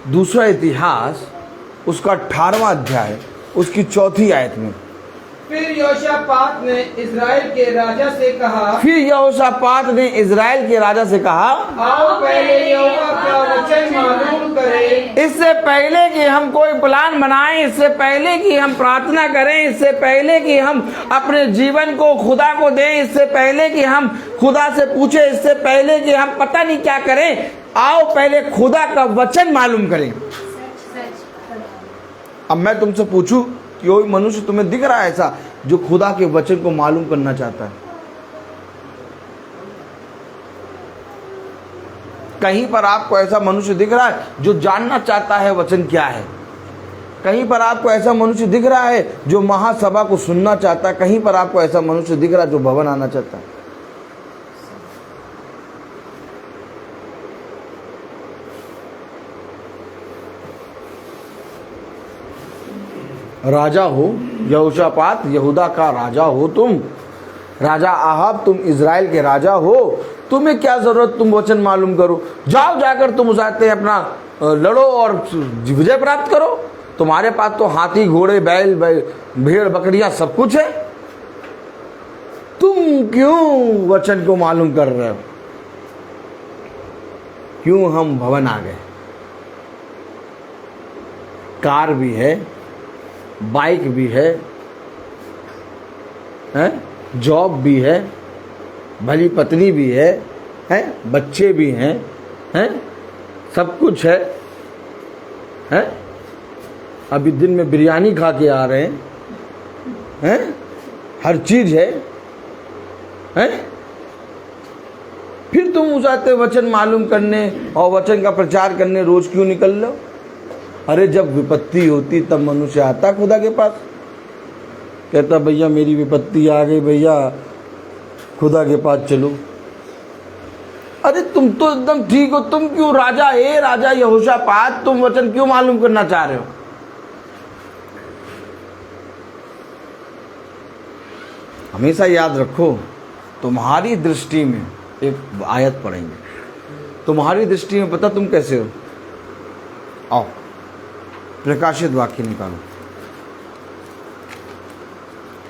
Speaker 4: दूसरा इतिहास उसका 18वां अध्याय उसकी 4थी आयत में,
Speaker 2: फिर यहोशापात ने इज़राइल के राजा से कहा,
Speaker 4: फिर यहोशापात ने इज़राइल के राजा से कहा,
Speaker 2: आओ पहले यहोवा का वचन मालूम करें।
Speaker 4: इससे पहले कि हम कोई प्लान बनाएं, इससे पहले कि हम प्रार्थना करें, इससे पहले कि हम अपने जीवन को खुदा को दें, इससे पहले कि हम खुदा से पूछें, इससे पहले कि हम पता नहीं क्या करें, आओ पहले खुदा का वचन मालूम करें। अब मैं तुमसे पूछूं कि कोई मनुष्य तुम्हें दिख रहा है ऐसा जो खुदा के वचन को मालूम करना चाहता है? कहीं पर आपको ऐसा मनुष्य दिख रहा है जो जानना चाहता है वचन क्या है? कहीं पर आपको ऐसा मनुष्य दिख रहा है जो महासभा को सुनना चाहता है? कहीं पर आपको ऐसा मनुष्य दिख रहा है जो भवन आना चाहता है? राजा हो यहोशापात, यहूदा का राजा हो तुम, राजा आहाब तुम इज़राइल के राजा हो, तुम्हें क्या जरूरत तुम वचन मालूम करो? जाओ जाकर तुम उजाते अपना लड़ो और विजय प्राप्त करो। तुम्हारे पास तो हाथी घोड़े बैल भेड़ बकरियां सब कुछ है। तुम क्यों वचन को मालूम कर रहे हो? क्यों हम भवन आ गए? कार भी है, बाइक भी है, जॉब भी है, भली पत्नी भी है, बच्चे भी हैं, सब कुछ है। अभी दिन में बिरयानी खा के आ रहे हैं, हर चीज है। फिर तुम उस आते वचन मालूम करने और वचन का प्रचार करने रोज क्यों निकल लो? अरे जब विपत्ति होती तब मनुष्य आता खुदा के पास, कहता भैया मेरी विपत्ति आ गई, भैया खुदा के पास चलो। अरे तुम तो एकदम ठीक हो, तुम क्यों राजा यहोशापात तुम वचन क्यों मालूम करना चाह रहे हो? हमेशा याद रखो, तुम्हारी दृष्टि में एक आयत पढ़ेंगे, तुम्हारी दृष्टि में पता तुम कैसे हो? आओ प्रकाशित वाक्य निकालो।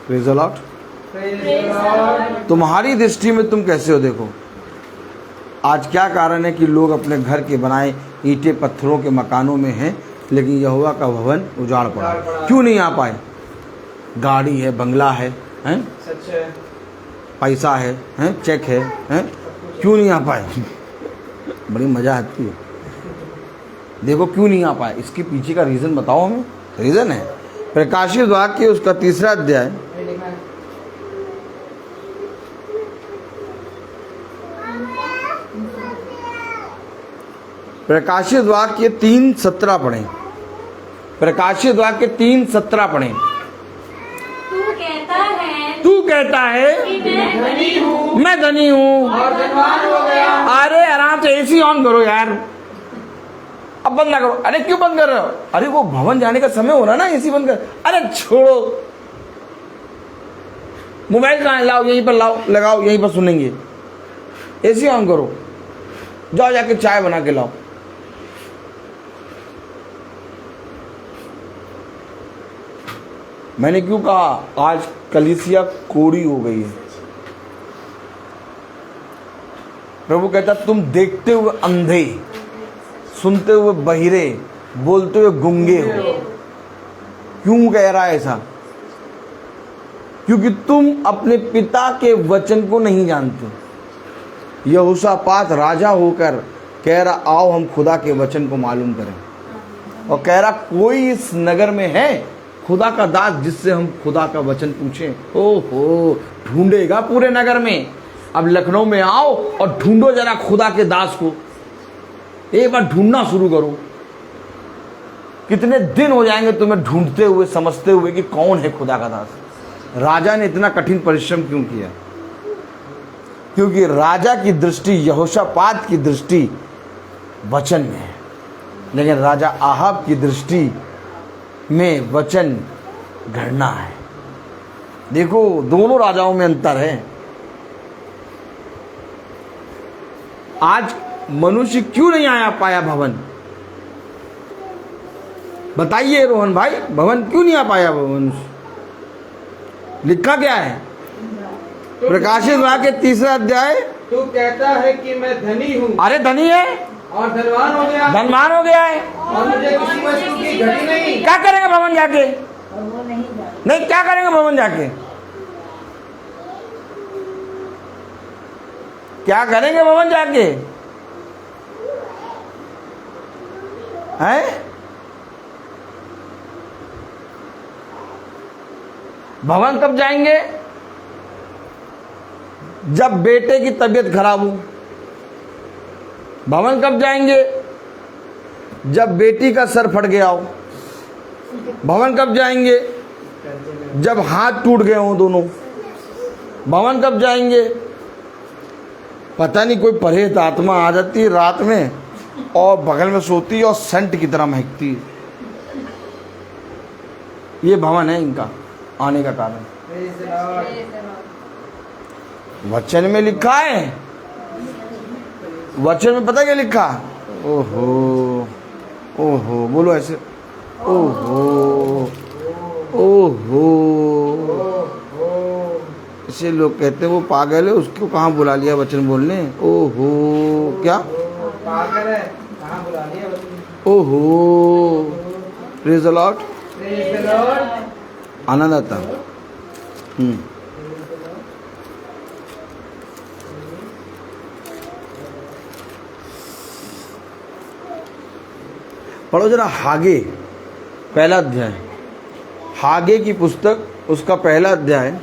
Speaker 4: Praise the Lord. तुम्हारी दृष्टि में तुम कैसे हो? देखो आज क्या कारण है कि लोग अपने घर के बनाए ईंटें पत्थरों के मकानों में हैं, लेकिन यहोवा का भवन उजाड़ पड़ा। क्यों नहीं आ पाए? गाड़ी है, बंगला है, हैं?
Speaker 2: सच है,
Speaker 4: पैसा है, हैं? चेक है, हैं? क्यों नहीं आ पाए? बड़ी मजा आती है। देखो क्यों नहीं आ पाए, इसके पीछे का रीजन बताओ हमें। रीजन है प्रकाशित वाक्य उसका 3 अध्याय प्रकाशित वाक्य 3:17 पढ़ें। प्रकाशित वाक्य 3:17 पढ़ें।
Speaker 1: तू कहता है
Speaker 4: तू कहता है
Speaker 1: कि मैं धनी हूँ
Speaker 4: मैं धनी हूँ
Speaker 2: और धनवान हो गया।
Speaker 4: अरे आराम से एसी ऑन करो यार, अब बंद ना करो। अरे क्यों बंद कर रहे हो? अरे वो भवन जाने का समय हो रहा ना, एसी बंद कर। अरे छोड़ो, मोबाइल कहाँ है? लाओ यहीं पर, लाओ लगाओ यहीं पर सुनेंगे। एसी ऑन करो, जाओ जाके चाय बना के लाओ। मैंने क्यों कहा आज कलीसिया कोड़ी हो गई है? प्रभु कहता तुम देखते हुए अंधे, सुनते हुए बहिरे, बोलते हुए गूंगे हो। क्यों कह रहा है ऐसा? क्योंकि तुम अपने पिता के वचन को नहीं जानते। यहोशापात राजा होकर कह रहा आओ हम खुदा के वचन को मालूम करें, और कह रहा कोई इस नगर में है खुदा का दास जिससे हम खुदा का वचन पूछें। ओहो, ढूंढेगा पूरे नगर में। अब लखनऊ में आओ और ढूंढो जरा खुदा के दास को, एक बार ढूंढना शुरू करो। कितने दिन हो जाएंगे तुम्हें ढूंढते हुए, समझते हुए कि कौन है खुदा का दास। राजा ने इतना कठिन परिश्रम क्यों किया? क्योंकि राजा की दृष्टि, यहोशापात की दृष्टि वचन में है, लेकिन राजा आहाब की दृष्टि में वचन घड़ना है। देखो दोनों राजाओं में अंतर है। आज मनुष्य क्यों नहीं आया पाया भवन? बताइए रोहन भाई, भवन क्यों नहीं आ पाया मनुष्य? लिखा क्या है? प्रकाशित वाक्य 3 अध्याय।
Speaker 2: तू कहता है कि मैं धनी हूँ
Speaker 4: अरे धनी है
Speaker 2: और धनवान हो गया,
Speaker 4: धनवान हो गया है,
Speaker 2: और मुझे किसी वस्तु की घटी नहीं।
Speaker 4: क्या करेंगे भवन जाके?
Speaker 3: और वो नहीं जानते।
Speaker 4: नहीं, क्या करेंगे भवन जाके? क्या करेंगे भवन जाके? हैं? भवन कब जाएंगे? जब बेटे की तबीयत खराब हो। भवन कब जाएंगे? जब बेटी का सर फट गया हो। भवन कब जाएंगे? जब हाथ टूट गए हों दोनों। भवन कब जाएंगे? पता नहीं कोई परहेज आत्मा आ जाती है रात में और बगल में सोती है और सेंट की तरह महकती है। ये भवन है इनका आने का कारण। वचन में लिखा है, वचन में पता क्या लिखा? ओहो ओहो, बोलो ऐसे, ओहो ओहो। इसे लोग कहते हैं वो पागल है, उसको कहाँ बुला लिया वचन बोलने? ओहो, क्या
Speaker 2: पागल है, कहाँ बुला लिया वचन?
Speaker 4: ओहो, praise the Lord.
Speaker 2: Praise the Lord.
Speaker 4: आनंद आता। पढ़ो जरा हागे पहला अध्याय, हागे की पुस्तक उसका पहला अध्याय।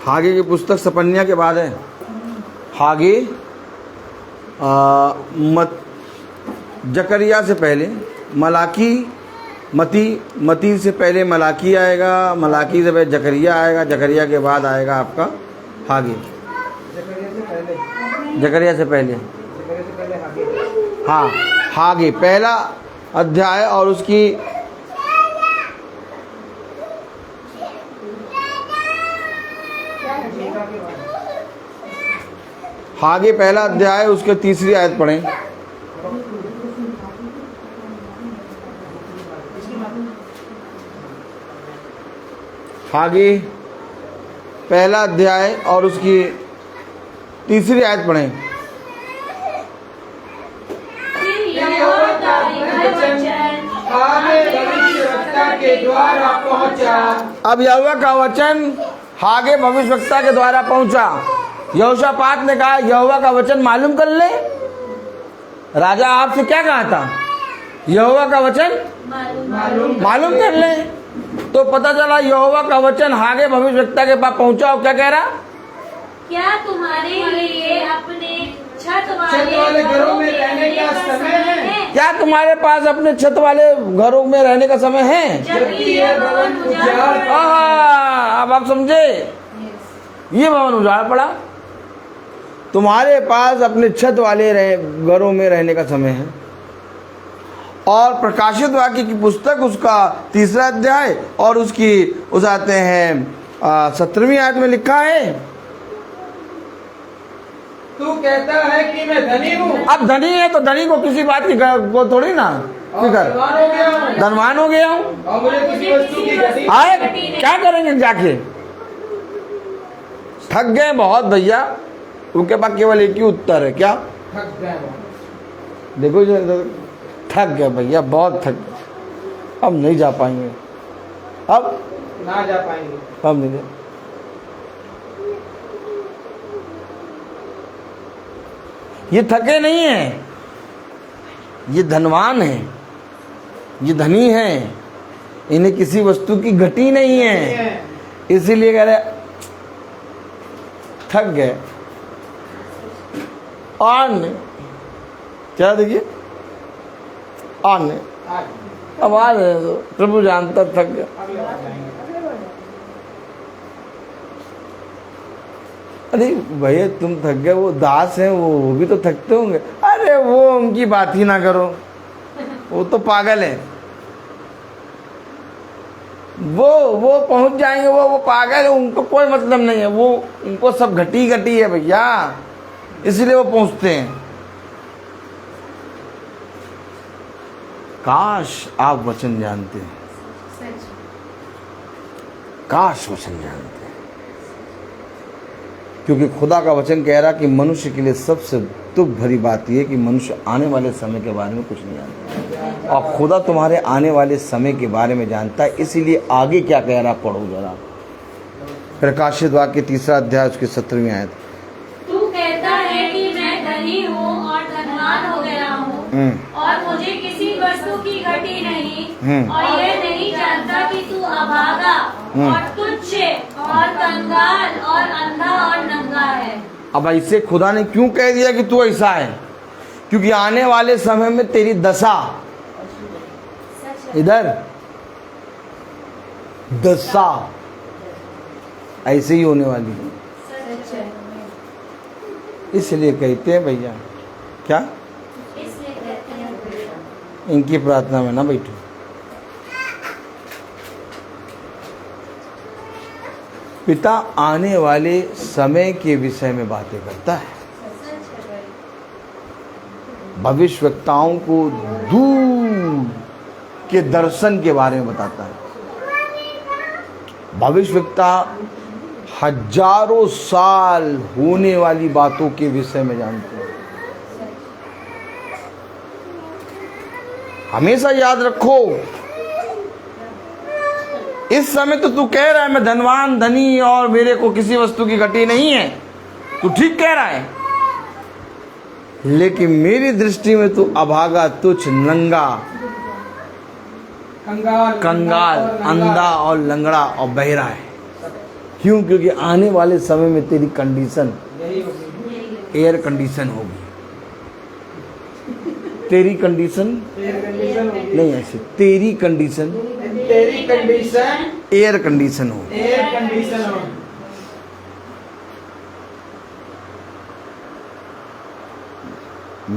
Speaker 4: हागे की पुस्तक सपन्या के बाद है। हागे मत जकरिया से पहले मलाकी, मती से पहले मलाकी आएगा, मलाकी से पहले जकरिया आएगा, जकरिया के बाद आएगा आपका हागे, जकरिया से पहले हाँ हागे पहला अध्याय और उसकी हागे पहला अध्याय उसके 3री आयत पढ़ें। हागे पहला अध्याय और उसकी 3री आयत पढ़ें।
Speaker 1: फिर यहोवा का यह वचन
Speaker 2: हागे भविष्यवक्ता के द्वारा पहुंचा।
Speaker 4: अब यहोवा का वचन हागे भविष्यवक्ता के द्वारा पहुंचा। यहोशापात ने कहा यहोवा का वचन मालूम कर ले। राजा आपसे क्या कहा था? यहोवा का वचन मालूम कर ले। तो पता चला यहोवा का वचन हागे भविष्यवक्ता के पास पहुंचा और क्या कह रहा?
Speaker 1: क्या तुम्हारे लिए अपने छत
Speaker 2: वाले घरों में रहने का समय है?
Speaker 4: क्या तुम्हारे पास अपने छत वाले घरों में रहने का समय है?
Speaker 1: जबकि यह भवन उजाड़
Speaker 4: अब आप समझे, ये भवन उजाड़ पड़ा। तुम्हारे पास अपने छत वाले घरों में रहने का समय है। और प्रकाशित वाक्य की पुस्तक उसका 3रा अध्याय और उसकी उस आते हैं 17वीं आयत में लिखा है,
Speaker 2: तू कहता है कि मैं धनी हूँ।
Speaker 4: अब धनी है तो धनी को किसी बात की को थोड़ी ना फिकर, धनवान हो गया हूँ
Speaker 2: और मुझे किसी वस्तु की घटी
Speaker 4: आए क्या करेंगे जाके? थक गए बहुत भैया। उनके पास केवल एक ही उत्तर है, क्या?
Speaker 2: थक गए।
Speaker 4: देखो थक गए भैया, बहुत थक गए, अब नहीं जा पाएंगे, अब
Speaker 2: ना जा पाएंगे।
Speaker 4: अब नहीं जा। ये थके नहीं है, ये धनवान है, ये धनी है, इन्हें किसी वस्तु की घटी नहीं है, इसीलिए कह रहे थक गए। और नहीं क्या देखिए और नहीं, अब आ रहे तो प्रभु जानता थक गया। अरे भैया तुम थक गए, वो दास हैं, वो भी तो थकते होंगे। अरे वो उनकी बात ही ना करो, वो तो पागल है। वो पहुंच जाएंगे, वो पागल है, उनको कोई मतलब नहीं है, वो उनको सब घटी घटी है भैया, इसलिए वो पहुंचते हैं। काश आप वचन जानते हैं, काश वचन जानते हैं, क्योंकि खुदा का वचन कह रहा कि मनुष्य के लिए सबसे दुख भरी बात यह है कि मनुष्य आने वाले समय के बारे में कुछ नहीं जानता, और खुदा तुम्हारे आने वाले समय के बारे में जानता है। इसीलिए आगे क्या कह रहा पढ़ो जरा, प्रकाशित वाक्य 3रा अध्याय उसकी 17वीं आयत।
Speaker 1: तू कहता है कि मैं धनी हूँ और धनवान हो गया हूँ और मुझे किसी वस्तु की घटी नहीं, और ये नहीं जानता कि तू अभागा और तुच्छ और कंगाल और अंधा और नंगा है।
Speaker 4: अब ऐसे खुदा ने क्यों कह दिया कि तू ऐसा है? क्योंकि आने वाले समय में तेरी दशा इधर दशा ऐसे ही होने वाली है। इसलिए कहते हैं भैया, क्या
Speaker 1: इसलिए कहते हैं
Speaker 4: इनकी प्रार्थना में ना बैठो। पिता आने वाले समय के विषय में बातें करता है, भविष्यवक्ताओं को दूर के दर्शन के बारे में बताता है। भविष्यवक्ता हजारों साल होने वाली बातों के विषय में जानते हैं। हमेशा याद रखो, इस समय तो तू कह रहा है मैं धनवान धनी और मेरे को किसी वस्तु की घटी नहीं है, तू ठीक कह रहा है, लेकिन मेरी दृष्टि में तू अभागा तुच्छ नंगा कंगाल अंधा और लंगड़ा और बहरा है। क्यों? क्योंकि आने वाले समय में तेरी कंडीशन एयर कंडीशन होगी। तेरी कंडीशन नहीं, ऐसे तेरी कंडीशन एयर कंडीशन हो।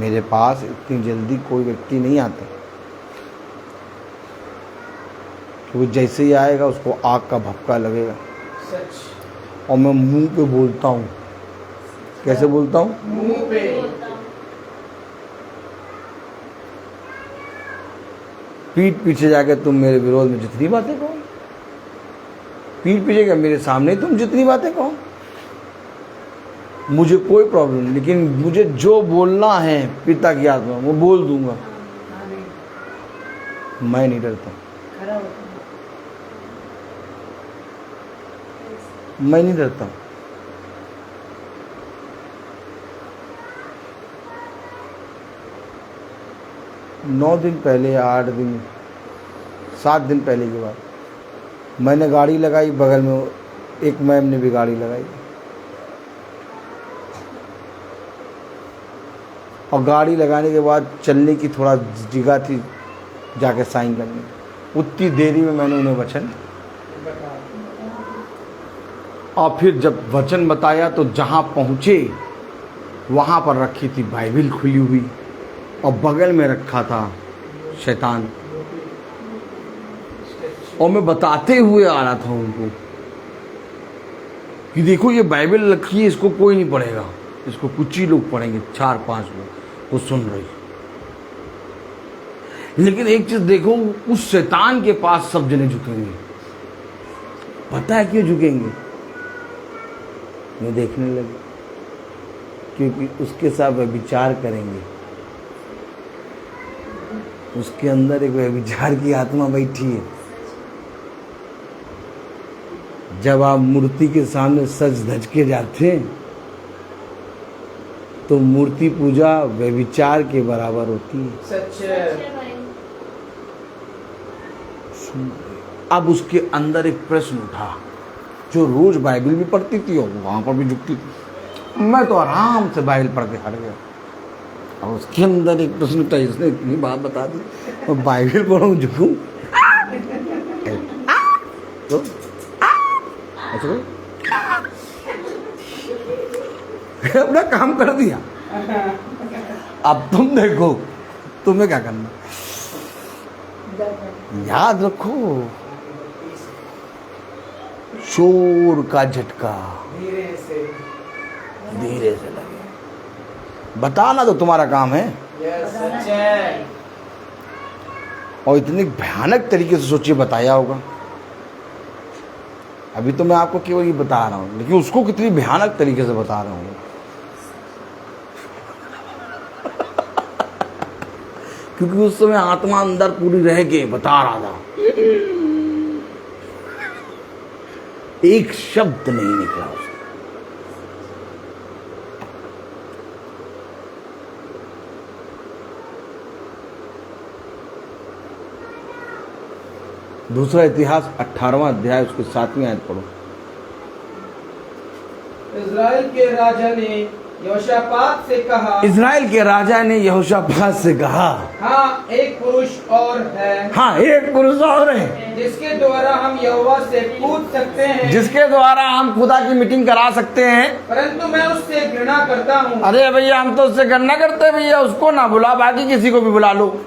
Speaker 4: मेरे पास इतनी जल्दी कोई व्यक्ति नहीं आता, क्योंकि जैसे ही आएगा उसको आग का भपका लगेगा।
Speaker 2: सच।
Speaker 4: और मैं मुंह पे बोलता हूँ। कैसे बोलता हूँ?
Speaker 2: मुंह पे।
Speaker 4: पीठ पीछे जाके तुम मेरे विरोध में जितनी बातें कहो, पीठ पीछे क्या, मेरे सामने ही तुम जितनी बातें कहो, मुझे कोई प्रॉब्लम नहीं। लेकिन मुझे जो बोलना है पिता की आत्मा वो बोल दूंगा। मैं नहीं डरता, मैं नहीं डरता। नौ दिन पहले या 8 दिन 7 दिन पहले की बात, मैंने गाड़ी लगाई, बगल में एक मैम ने भी गाड़ी लगाई, और गाड़ी लगाने के बाद चलने की थोड़ा जगह थी जाके साइन करने, उतनी देरी में मैंने उन्हें वचन, और फिर जब वचन बताया तो जहाँ पहुँचे वहाँ पर रखी थी बाइबिल खुली हुई, और बगल में रखा था शैतान, और मैं बताते हुए आ रहा था उनको कि देखो ये बाइबिल रखी है, इसको कोई नहीं पढ़ेगा, इसको कुछ ही लोग पढ़ेंगे, 4-5 लोग वो सुन रही। लेकिन एक चीज देखो, उस शैतान के पास सब जने झुकेंगे। पता है क्यों झुकेंगे? मैं देखने लगा, क्योंकि उसके साथ व्यभिचार करेंगे, उसके अंदर एक व्यभिचार की आत्मा बैठी है। जब आप मूर्ति के सामने सज धज के जाते हैं तो मूर्ति पूजा व्यभिचार के बराबर होती है।
Speaker 2: सच।
Speaker 4: अब उसके अंदर एक प्रश्न उठा, जो रोज बाइबिल भी पढ़ती थी और वहां पर भी झुकती थी, मैं तो आराम से बाइबिल पढ़ के हट गया। अब उसके अंदर एक प्रश्न उठा, इसने इतनी बात बता दी, मैं बाइबिल पढ़ूं झुकूं, तो अपना काम कर दिया। अब तुम देखो तुम्हें क्या करना। याद रखो, चोर का झटका धीरे से लगे। बताना तो तुम्हारा काम है,
Speaker 2: सच है।
Speaker 4: और इतनी भयानक तरीके से सोचिए बताया होगा। अभी तो मैं आपको केवल ये बता रहा हूँ, लेकिन उसको कितनी भयानक तरीके से बता रहा हूँ। क्योंकि उस समय आत्मा अंदर पूरी रह के बता रहा था, एक शब्द नहीं निकला उसका। दूसरा इतिहास 18वां अध्याय उसके 7वीं आयत पढ़ो।
Speaker 2: इज़राइल के राजा ने यहोशापात से कहा,
Speaker 4: इज़राइल के राजा ने यहोशापात से कहा,
Speaker 2: हाँ एक पुरुष और है,
Speaker 4: हाँ एक पुरुष और है,
Speaker 2: जिसके द्वारा हम यहोवा से पूछ सकते हैं,
Speaker 4: जिसके द्वारा हम खुदा की मीटिंग करा सकते हैं,
Speaker 2: परंतु मैं उससे घृणा करता हूँ।
Speaker 4: अरे भैया हम तो उससे गणना करते हैं भैया, उसको ना बुला, बाकी किसी को भी बुला लो।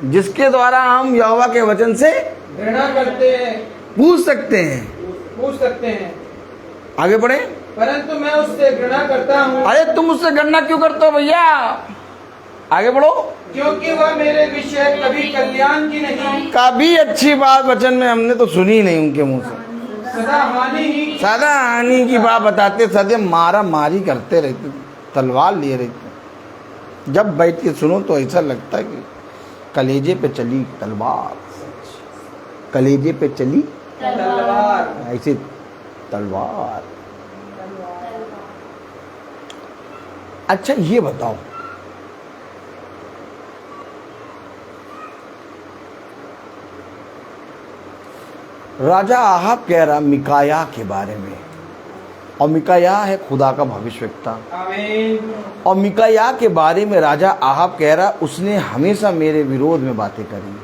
Speaker 4: जिसके द्वारा हम यहोवा के वचन से
Speaker 2: घृणा करते हैं,
Speaker 4: पूछ सकते हैं।
Speaker 2: पूछ सकते हैं,
Speaker 4: आगे बढ़े।
Speaker 2: परंतु मैं उससे घृणा करता हूँ।
Speaker 4: अरे तुम उससे गणना क्यों करते हो भैया? आगे बढ़ो।
Speaker 2: क्योंकि वह मेरे विषय कभी कल्याण की नहीं,
Speaker 4: कभी अच्छी बात वचन में हमने तो सुनी नहीं उनके मुंह से।
Speaker 2: सदा हानि ही,
Speaker 4: सदा हानि की बात बताते, सदा मारा मारी करते रहते, तलवार लिए रहते। जब बैठ के सुनो तो ऐसा लगता है कि कलेजे पे चली तलवार, कलेजे पे चली
Speaker 2: तलवार।
Speaker 4: ऐसे तलवार। अच्छा ये बताओ, राजा आहाब कह रहा मिकाया के बारे में, और मिकाया है खुदा का भविष्यवक्ता,
Speaker 2: आमीन।
Speaker 4: और मिकाया के बारे में राजा आहाब कह रहा उसने हमेशा मेरे विरोध में बातें करी।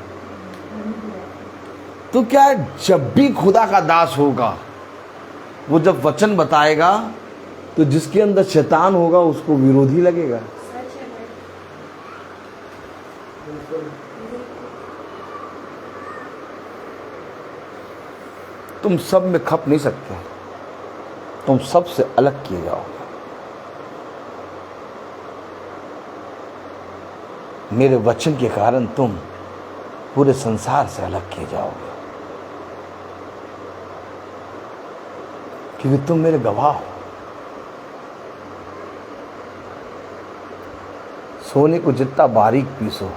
Speaker 4: तो क्या जब भी खुदा का दास होगा, वो जब वचन बताएगा तो जिसके अंदर शैतान होगा उसको विरोधी लगेगा।
Speaker 1: सच है भाई।
Speaker 4: तुम सब में खप नहीं सकते, तुम सबसे अलग किए जाओगे। मेरे वचन के कारण तुम पूरे संसार से अलग किए जाओगे, क्योंकि तुम मेरे गवाह हो। सोने को जितना बारीक पीसो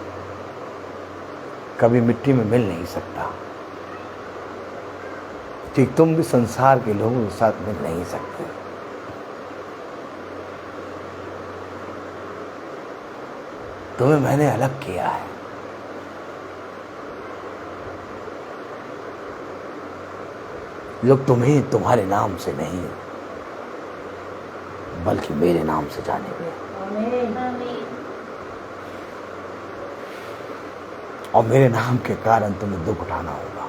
Speaker 4: कभी मिट्टी में मिल नहीं सकता, ठीक तुम भी संसार के लोगों के साथ मिल नहीं सकते। तुम्हें मैंने अलग किया है। लोग तुम्हें तुम्हारे नाम से नहीं बल्कि मेरे नाम से जानेंगे,
Speaker 1: आमीन।
Speaker 4: और मेरे नाम के कारण तुम्हें दुख उठाना होगा।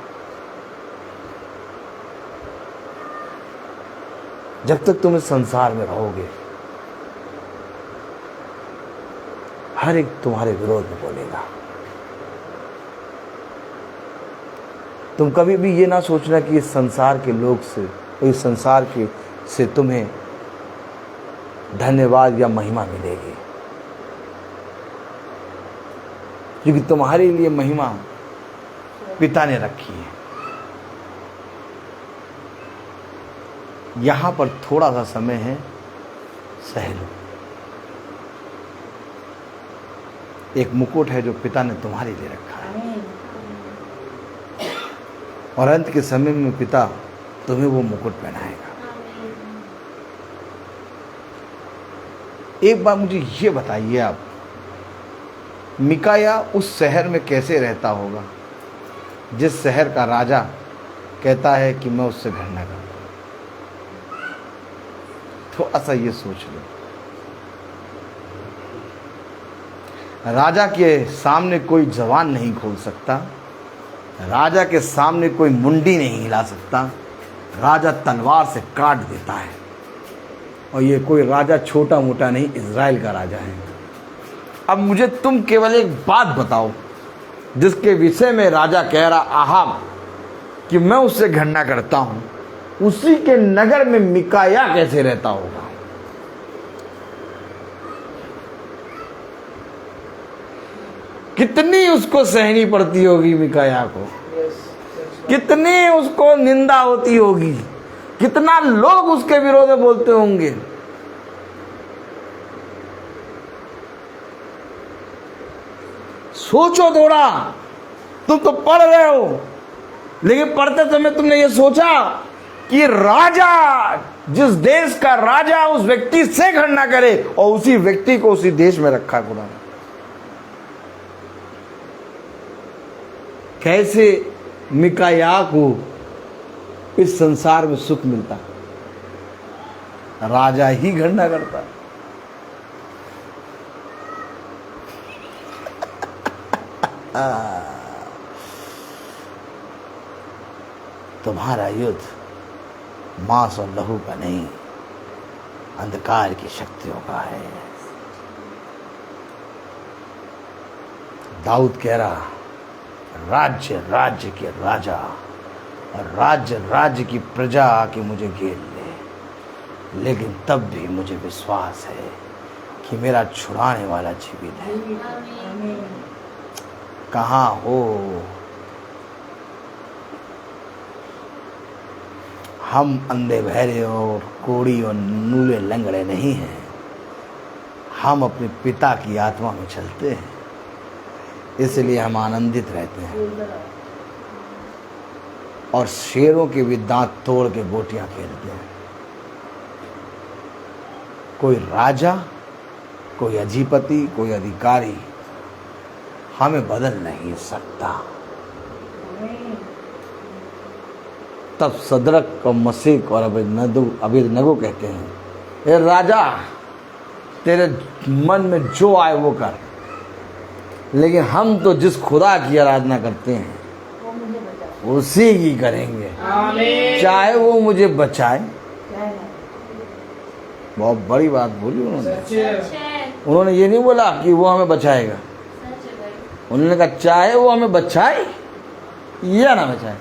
Speaker 4: जब तक तुम इस संसार में रहोगे हर एक तुम्हारे विरोध में बोलेगा। तुम कभी भी ये ना सोचना कि इस संसार के लोग से, इस संसार के से तुम्हें धन्यवाद या महिमा मिलेगी, क्योंकि तुम्हारे लिए महिमा पिता ने रखी है। यहां पर थोड़ा सा समय है, सह लो। एक मुकुट है जो पिता ने तुम्हारे लिए रखा है, और अंत के समय में पिता तुम्हें वो मुकुट पहनाएगा। एक बार मुझे ये बताइए, आप मिकाया उस शहर में कैसे रहता होगा जिस शहर का राजा कहता है कि मैं उससे घृणा करता हूं? थोड़ा सा ये सोच लो। राजा के सामने कोई जबान नहीं खोल सकता, राजा के सामने कोई मुंडी नहीं हिला सकता, राजा तलवार से काट देता है। और ये कोई राजा छोटा मोटा नहीं, इज़राइल का राजा है। अब मुझे तुम केवल एक बात बताओ जिसके विषय में राजा कह रहा आहाब कि मैं उससे घृणा करता हूं, उसी के नगर में मिकाया कैसे रहता होगा? कितनी उसको सहनी पड़ती होगी मिकाया को, कितनी उसको निंदा होती होगी, कितना लोग उसके विरोध में बोलते होंगे। सोचो थोड़ा, तुम तो पढ़ रहे हो, लेकिन पढ़ते समय तुमने ये सोचा कि राजा, जिस देश का राजा उस व्यक्ति से घृणा करे और उसी व्यक्ति को उसी देश में रखा खुदा ने। कैसे मिकाया को इस संसार में सुख मिलता? राजा ही घृणा करता। तुम्हारा युद्ध मांस और लहू का नहीं, अंधकार की शक्तियों का है। दाऊद कह रहा, राज्य राज्य के राजा और राज्य राज्य की प्रजा आके मुझे घेर ले, लेकिन तब भी मुझे विश्वास है कि मेरा छुड़ाने वाला जीवित है। कहाँ हो? हम अंधे बहरे और कोड़ी और नूले लंगड़े नहीं हैं, हम अपने पिता की आत्मा में चलते हैं, इसलिए हम आनंदित रहते हैं। और शेरों के भी दांत तोड़ के गोटियां खेलते हैं। कोई राजा, कोई अधिपति, कोई अधिकारी हमें बदल नहीं सकता। तब सदरक और मसीक और अबेदनगो कहते हैं, ए राजा, तेरे मन में जो आए वो कर, लेकिन हम तो जिस खुदा की आराधना करते हैं उसी की करेंगे। चाहे वो मुझे बचाए बहुत बड़ी बात बोली उन्होंने।
Speaker 1: सच है,
Speaker 4: उन्होंने ये नहीं बोला कि वो हमें बचाएगा,
Speaker 1: सच है भाई।
Speaker 4: उन्होंने कहा चाहे वो हमें बचाए या ना बचाए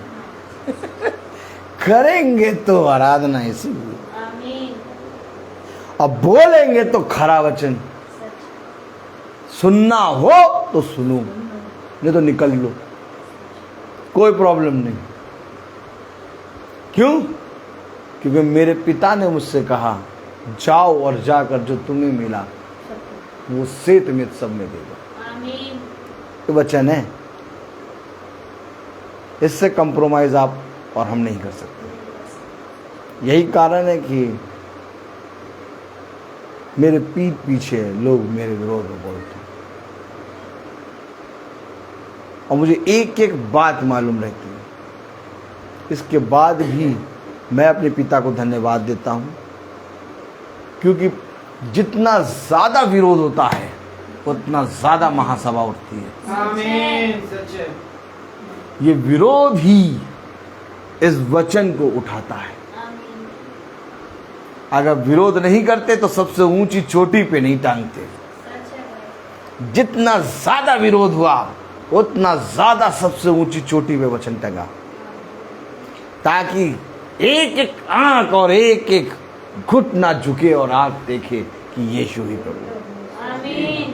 Speaker 4: करेंगे तो आराधना इसी।
Speaker 1: आमीन।
Speaker 4: अब बोलेंगे तो खरा वचन,
Speaker 1: सच।
Speaker 4: सुनना हो तो सुनो, नहीं तो निकल लो, कोई प्रॉब्लम नहीं। क्यों? क्योंकि मेरे पिता ने मुझसे कहा जाओ और जाकर जो तुम्हें मिला वो सेत में सब में देगा।
Speaker 1: आमीन।
Speaker 4: ये वचन है, इससे कंप्रोमाइज आप और हम नहीं कर सकते। यही कारण है कि मेरे पीठ पीछे लोग मेरे विरोध में बोलते हैं और मुझे एक एक बात मालूम रहती है। इसके बाद भी मैं अपने पिता को धन्यवाद देता हूँ, क्योंकि जितना ज़्यादा विरोध होता है उतना ज़्यादा महासभा उठती है।
Speaker 2: आमीन। सच है।
Speaker 4: ये विरोध ही इस वचन को उठाता है।
Speaker 1: आमीन।
Speaker 4: अगर विरोध नहीं करते तो सबसे ऊंची चोटी पे नहीं टांगते।
Speaker 1: सच है भाई।
Speaker 4: जितना ज्यादा विरोध हुआ उतना ज्यादा सबसे ऊंची चोटी पे वचन टंगा, ताकि एक एक आंख और एक एक घुट ना झुके और आंख देखे कि यीशु ही प्रभु।
Speaker 1: आमीन।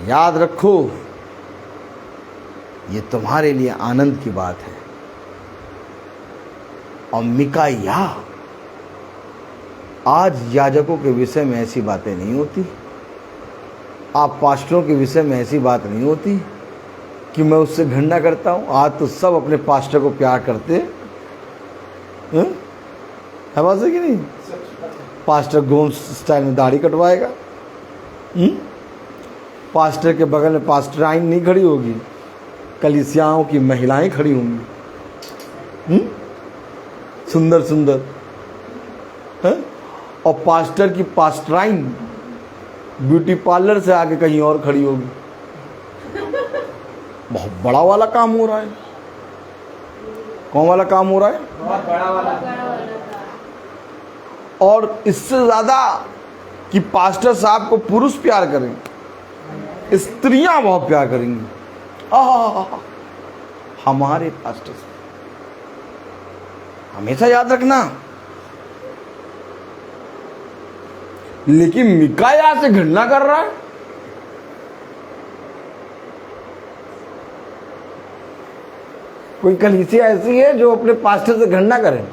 Speaker 4: याद रखो, ये तुम्हारे लिए आनंद की बात है। और मिकाया, आज याजकों के विषय में ऐसी बातें नहीं होती, आप पास्टरों के विषय में ऐसी बात नहीं होती कि मैं उससे घृणा करता हूँ। आज तो सब अपने पास्टर को प्यार करते हैं। है बात है कि नहीं? पास्टर गोंड स्टाइल में दाढ़ी कटवाएगा, पास्टर के बगल में पास्टराइन नहीं खड़ी होगी, कलीसियाओं की महिलाएं खड़ी होंगी, सुंदर सुंदर है? और पास्टर की पास्टराइन ब्यूटी पार्लर से आके कहीं और खड़ी होगी। बहुत बड़ा वाला काम हो रहा है। कौन वाला काम हो रहा है?
Speaker 2: बहुत बड़ा वाला।
Speaker 1: बड़ा वाला था।
Speaker 4: और इससे ज्यादा कि पास्टर साहब को पुरुष प्यार करें, स्त्रियां बहुत प्यार करेंगी। हमारे पास्टर साहब, हमेशा याद रखना। लेकिन मिकाया से घृणा कर रहा है। कोई कलीसिया ऐसी है जो अपने पास्टर से घृणा करे?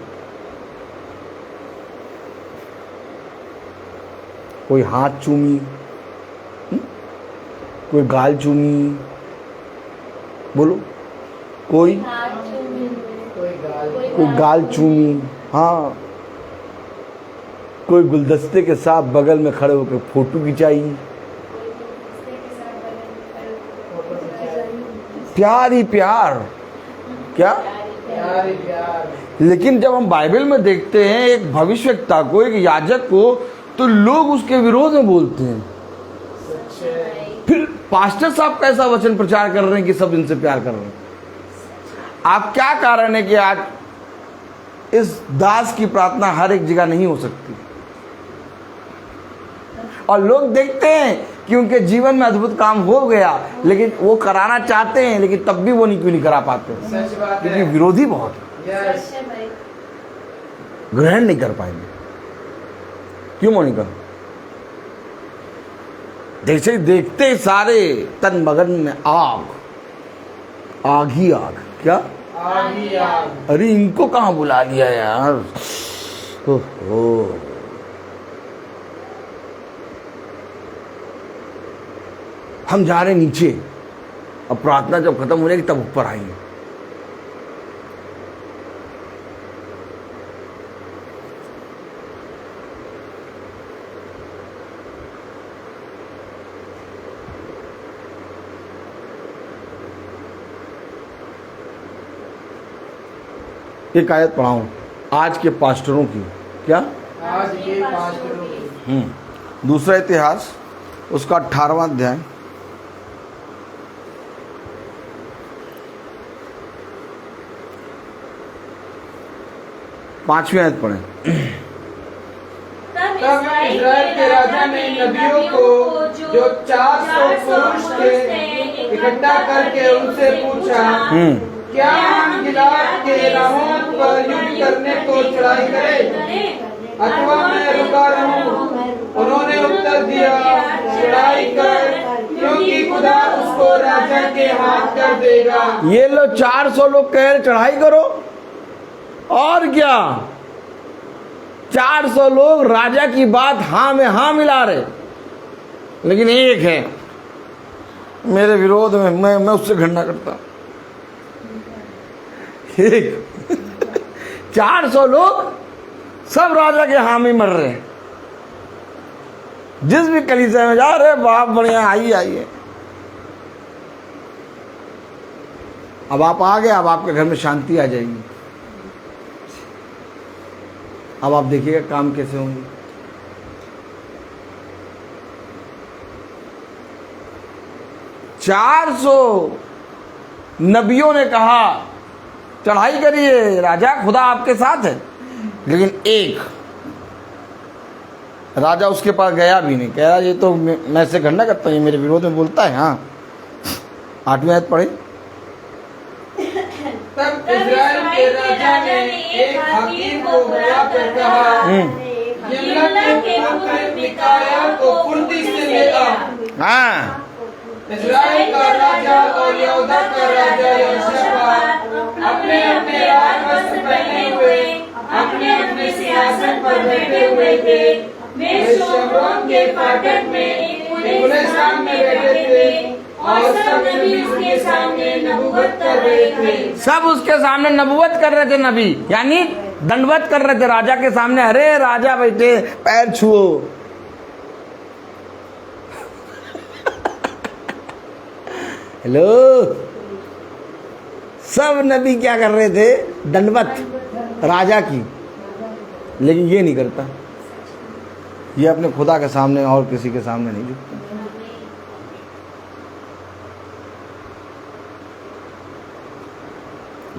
Speaker 4: कोई हाथ चूमी, कोई गाल चूमी, बोलो, कोई
Speaker 1: हाथ चूमी।
Speaker 4: कोई गाल चूमी, हाँ, कोई गुलदस्ते के साथ बगल में खड़े होकर फोटो खिंचाई। प्यार ही प्यार, क्या?
Speaker 2: प्यार ही प्यार।
Speaker 4: लेकिन जब हम बाइबल में देखते हैं एक भविष्यवक्ता को, एक याजक को, तो लोग उसके विरोध में बोलते हैं।
Speaker 2: सच है।
Speaker 4: फिर पास्टर साहब कैसा वचन प्रचार कर रहे हैं कि सब इनसे प्यार कर रहे हैं? आप क्या कारण है कि आज इस दास की प्रार्थना हर एक जगह नहीं हो सकती? और लोग देखते हैं कि उनके जीवन में अद्भुत काम हो गया, लेकिन वो कराना चाहते हैं, लेकिन तब भी वो क्यों नहीं करा पाते?
Speaker 2: सच बात
Speaker 4: क्योंकि
Speaker 2: है।
Speaker 4: विरोधी बहुत है,
Speaker 2: यस।
Speaker 1: सच है भाई।
Speaker 4: ग्रहण नहीं कर पाएंगे। क्यों मोनिका? जैसे देखते सारे तन मगन में आग, आग ही आग। क्या?
Speaker 2: आग ही आग।
Speaker 4: अरे इनको कहाँ बुला लिया यार? ओहो, हम जा रहे नीचे, अब प्रार्थना जब खत्म हो जाएगी तब ऊपर आएंगे। एक आयत पढ़ाऊं आज के पास्टरों की। क्या?
Speaker 2: आज के पास्टरों की।
Speaker 4: दूसरा इतिहास उसका 18वां अध्याय, 5वीं आयत पढ़ें।
Speaker 1: तब
Speaker 2: तब इस्राएल के राजा ने नबियों को जो 400 पुरुष थे इकट्ठा करके उनसे पूछा, क्या हम गिलाद के रामोत पर युद्ध करने को चढ़ाई करें अथवा मैं रुका रहूं? उन्होंने उत्तर दिया, चढ़ाई कर, क्योंकि खुदा उसको राजा के हाथ कर देगा।
Speaker 4: ये लो 400 लोग कह रहे चढ़ाई करो, और क्या 400 लोग राजा की बात हाँ में हाँ मिला रहे, लेकिन एक है मेरे विरोध में, मैं उससे घृणा करता। एक 400 लोग सब राजा के हामी मर रहे हैं, जिस भी कलीसिया में जा रहे बाप बढ़िया आइए आइए। अब आप आ गए, अब आपके घर में शांति आ जाएगी। अब आप देखिएगा काम कैसे होंगे। चार 400 नबियों ने कहा चढ़ाई करिए, राजा खुदा आपके साथ है, लेकिन एक राजा उसके पास गया भी नहीं, कह रहा ये तो मैं इससे घृणा करता हूँ, ये मेरे विरोध में बोलता है। हाँ 8वीं आयत पढ़े।
Speaker 2: तब इस्राएल के राजा ने एक हाकिम को बुलाकर कहा, यिम्ला के पुत्र मिकाया को फुर्ती से ले आ।
Speaker 4: हाँ
Speaker 2: इस्राएल का राजा और यहूदा का राजा यहोशापात अपने अपने राजवस्त्र पहने हुए अपने अपने सिंहासन पर बैठे हुए थे। वे शमरोन के फाटक में खुले स्थान में बैठे थे और सब नबी उसके सामने नबूवत कर रहे थे।
Speaker 4: सब उसके सामने नबूवत कर रहे थे, नबी यानी दंडवत कर रहे थे राजा के सामने। अरे राजा बैठे, पैर छुओ। हेलो, सब नबी क्या कर रहे थे? दंडवत राजा की। लेकिन ये नहीं करता, ये अपने खुदा के सामने और किसी के सामने नहीं झुकता।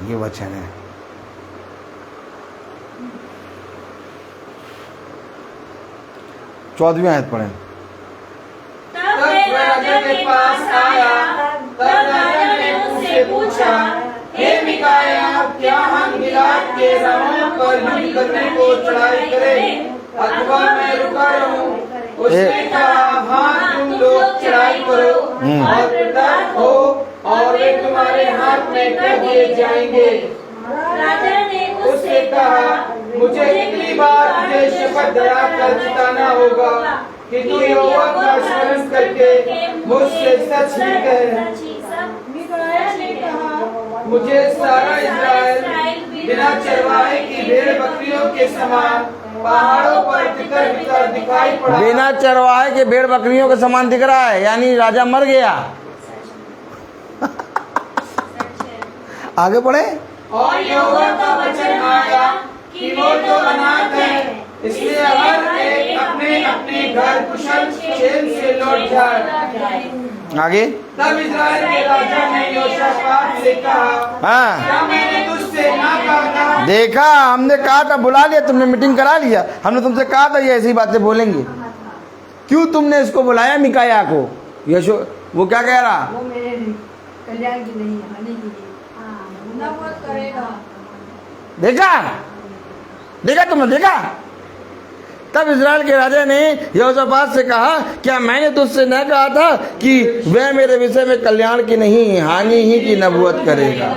Speaker 4: ये वचन है। चौदहवीं आयत पढ़ें।
Speaker 2: तब वह राजा के पास आया, तब राजा ने उससे पूछा, हे मिकाया, क्या हम गिलाद के रामों पर युद्ध करने को चढ़ाई करें अथवा मैं रुका रहूं? उसने कहा, हाँ तुम लोग चढ़ाई करो और कृतार्थ हो और वे तुम्हारे हाथ में कर दिए जाएंगे।
Speaker 1: राजा ने
Speaker 2: उससे कहा, मुझे इतनी बार तुझे शपथ दिलाकर चिताना होगा कि तू यहोवा का स्मरण करके मुझसे सच ही कहे। मुझे सारा इस्राएल बिना चरवाहे की भेड़ बकरियों के समान पहाड़ों पर तितर बितर दिखाई पड़ा।
Speaker 4: बिना चरवाहे के भेड़ बकरियों के समान दिख रहा है, यानी राजा मर गया। आगे बढ़े।
Speaker 2: और यहोवा का वचन आया कि वो तो अनाथ है, इसलिए हर एक अपने अपने घर कुशल क्षेम से लौट जाए।
Speaker 4: आगे।
Speaker 2: तब इस्राएल के राजा ने यहोशापात से कहा,
Speaker 4: हाँ,
Speaker 2: क्या मैंने तुझसे ना कहा था?
Speaker 4: देखा, हमने कहा था, बुला लिया तुमने, मीटिंग करा लिया, हमने तुमसे कहा था ये ऐसी बातें बोलेंगे। क्यों तुमने इसको बुलाया मिकाया को? यशो वो क्या कह रहा?
Speaker 3: वो मेरे कल्याण की नहीं, हानि की नबूवत करेगा।
Speaker 4: देखा, देखा तुमने, देखा। तब इस्राएल के राजा ने यहोशापात से कहा, क्या मैंने तुझसे न कहा था कि वह मेरे विषय में कल्याण की नहीं हानि ही की नबूवत करेगा?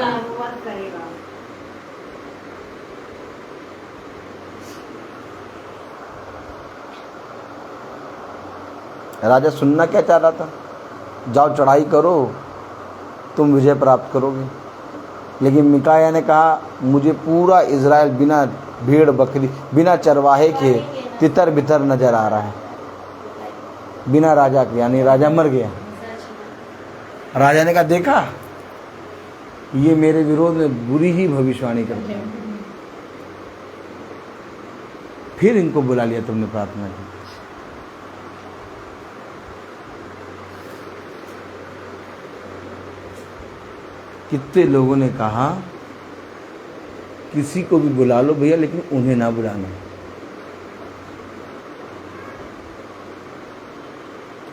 Speaker 4: राजा सुनना क्या चाह रहा था? जाओ चढ़ाई करो, तुम विजय प्राप्त करोगे। लेकिन मिकाया ने कहा, मुझे पूरा इज़राइल बिना भेड़ बकरी, बिना चरवाहे के तितर बितर नजर आ रहा है, बिना राजा के, यानी राजा मर गया। राजा ने कहा, देखा, ये मेरे विरोध में बुरी ही भविष्यवाणी करते हैं। फिर इनको बुला लिया तुमने प्रार्थना की। कितने लोगों ने कहा किसी को भी बुला लो भैया, लेकिन उन्हें ना बुलाना।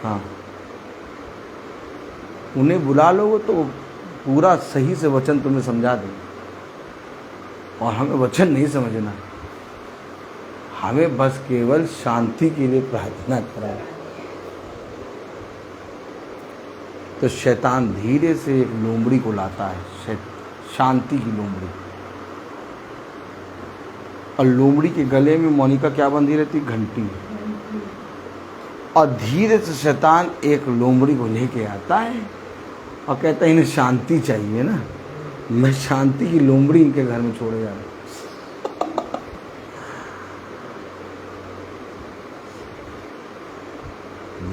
Speaker 4: हाँ, उन्हें बुला लोगे तो वो पूरा सही से वचन तुम्हें समझा देंगे। और हमें वचन नहीं समझना, हमें बस केवल शांति के लिए प्रार्थना करना। तो शैतान धीरे से एक लोमड़ी को लाता है, शांति की लोमड़ी। और लोमड़ी के गले में मोनिका क्या बंधी रहती? घंटी। और धीरे से शैतान एक लोमड़ी को लेके आता है और कहता है इन्हें शांति चाहिए ना, मैं शांति की लोमड़ी इनके घर में छोड़े जा रहा हूं।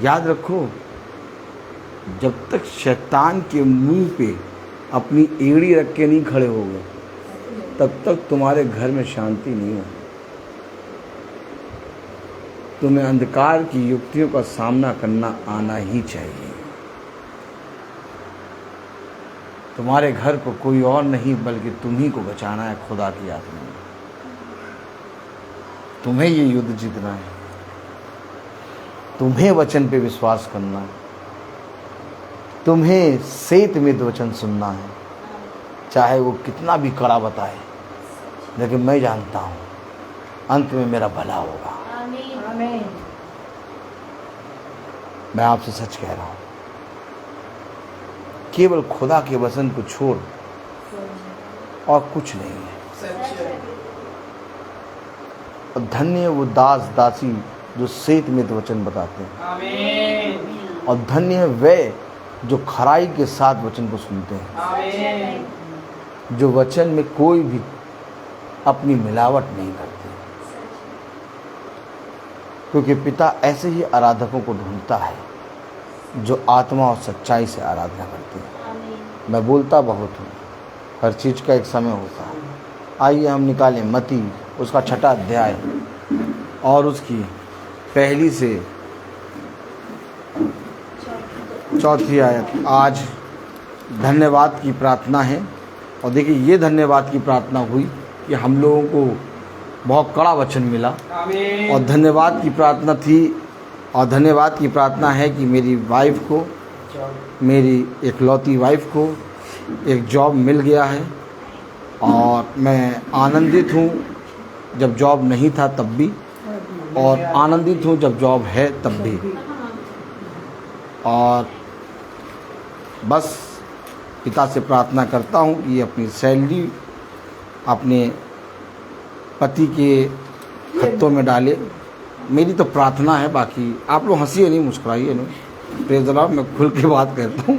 Speaker 4: याद रखो, जब तक शैतान के मुंह पे अपनी एड़ी रख के नहीं खड़े हो गए, तब तक तुम्हारे घर में शांति नहीं हो। तुम्हें अंधकार की युक्तियों का सामना करना आना ही चाहिए। तुम्हारे घर को कोई और नहीं बल्कि तुम ही को बचाना है खुदा की आत्मा में। तुम्हें ये युद्ध जीतना है, तुम्हें वचन पे विश्वास करना है, तुम्हें सेत में वचन सुनना है, चाहे वो कितना भी कड़ा बताए, लेकिन मैं जानता हूँ अंत में मेरा भला होगा।
Speaker 3: आमीन।
Speaker 4: मैं आपसे सच कह रहा हूँ, केवल खुदा के वचन को छोड़ और कुछ नहीं है। और धन्य वो दास दासी जो सेत में वचन बताते हैं।
Speaker 2: आमीन।
Speaker 4: और धन्य है वे जो खराई के साथ वचन को सुनते हैं।
Speaker 2: आमीन।
Speaker 4: जो वचन में कोई भी अपनी मिलावट नहीं करते, क्योंकि पिता ऐसे ही आराधकों को ढूंढता है जो आत्मा और सच्चाई से आराधना करते हैं। मैं बोलता बहुत हूँ, हर चीज़ का एक समय होता है। आइए हम निकालें मत्ती उसका 6वां अध्याय और उसकी 1 से 4 आयत। आज धन्यवाद की प्रार्थना है। और देखिए, ये धन्यवाद की प्रार्थना हुई कि हम लोगों को बहुत कड़ा वचन मिला।
Speaker 2: आमीन।
Speaker 4: और धन्यवाद की प्रार्थना थी, और धन्यवाद की प्रार्थना है कि मेरी वाइफ को, मेरी इकलौती वाइफ को एक जॉब मिल गया है। और मैं आनंदित हूँ जब जॉब नहीं था तब भी, और आनंदित हूँ जब जॉब है तब भी। और बस पिता से प्रार्थना करता हूँ कि अपनी सैलरी अपने पति के खत्तों में डाले। मेरी तो प्रार्थना है, बाकी आप लोग हंसिए नहीं, मुस्कुराइए नहीं। प्रेज़ द लॉर्ड, मैं खुल के बात करता हूँ।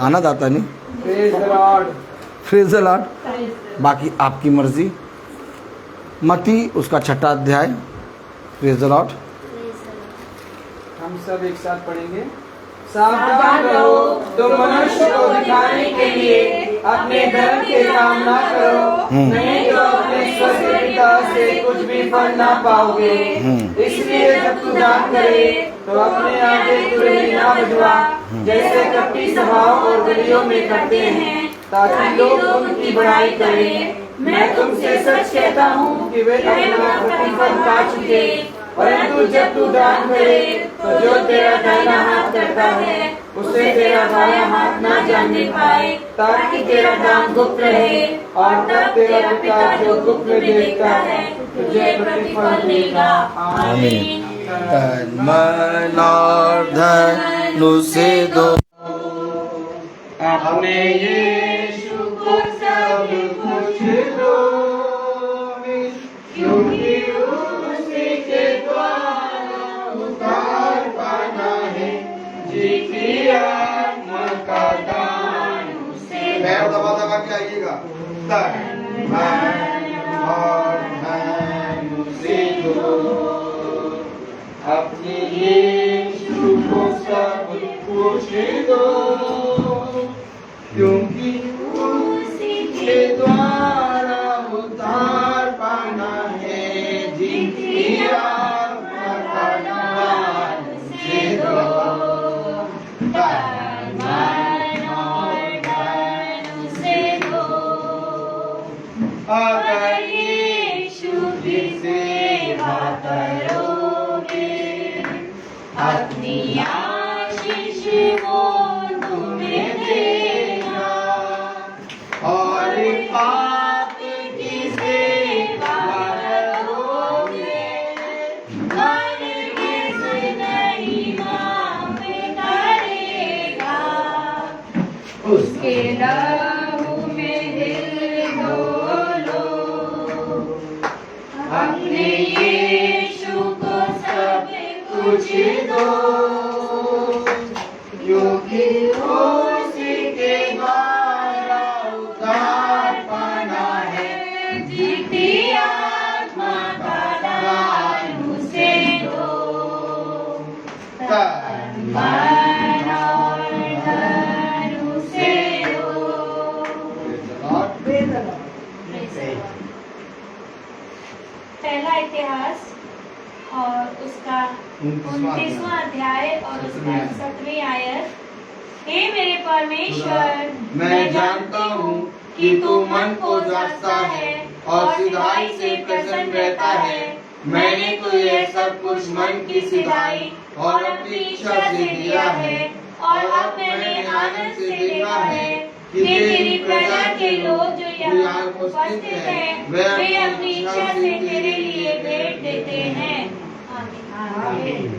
Speaker 4: आना जाता नहीं।
Speaker 2: Praise the Lord.
Speaker 4: Praise the Lord. बाकी आपकी मर्जी। मत्ती उसका 6वां अध्याय। Praise the Lord.
Speaker 2: हम सब एक साथ पढ़ेंगे। सावधान रहो, तुम मनुष्य को दिखाने के लिए अपने धर्म के काम ना करो, नहीं तो अपने स्वर्गीय पिता से कुछ भी फल ना पाओगे। इसलिए जब तू दान करे तो अपने आगे तुरही ना बजवा, जैसे कपटी सभाओं और गलियों में करते हैं, ताकि लोग उनकी बड़ाई करें। मैं तुमसे सच कहता हूँ कि वे अपना प्रतिफल पा चुके। परंतु जब तू दान करे तो जो तेरा दाहिना हाथ करता है उसे तेरा बायां हाथ ना जानने पाए, ताकि तेरा दान गुप्त रहे, और तब तेरा पिता जो गुप्त में देखता है तुझे प्रतिफल देगा। आमीन।
Speaker 4: तन मन और धन से दो
Speaker 2: अपने यीशु को सब कुछ दो, क्योंकि उसी के द्वारा उद्धार पाना है, जीती आत्मा का दान उसे
Speaker 5: पैर दबा दबा के आइएगा। तन मन और धन
Speaker 2: उसे दो, अपने यीशु को सब कुछ दो, क्योंकि उसी के द्वारा उद्धार पाना है, जीती आत्मा का दान उसे दो।
Speaker 1: तन मन और धन उसे दो,
Speaker 2: अगर
Speaker 1: यीशु की सेवा करोगे, अपनी उसके लहू में दिल डोलो, अपने यीशु को सब कुछ दो,
Speaker 5: क्योंकि उसी के द्वारा उद्धार पाना है,
Speaker 1: जीती आत्मा का दान उसे दो, मन और धन उसे दो। पहला इतिहास और उसका 29वां अध्याय और उसका 7वीं आयत। हे मेरे परमेश्वर,
Speaker 5: मैं जानता हूँ कि तू मन को जांचता है और सिधाई से प्रसन्न रहता है। मैंने तुझे सब कुछ मन की सिधाई और अपनी इच्छा से दिया है, और अब मैंने आनंद से देखा है कि तेरी प्रजा के लोग जो यहाँ उपस्थित हैं, वे अपनी इच्छा से तेरे लिए भेंट देते हैं। आमीन।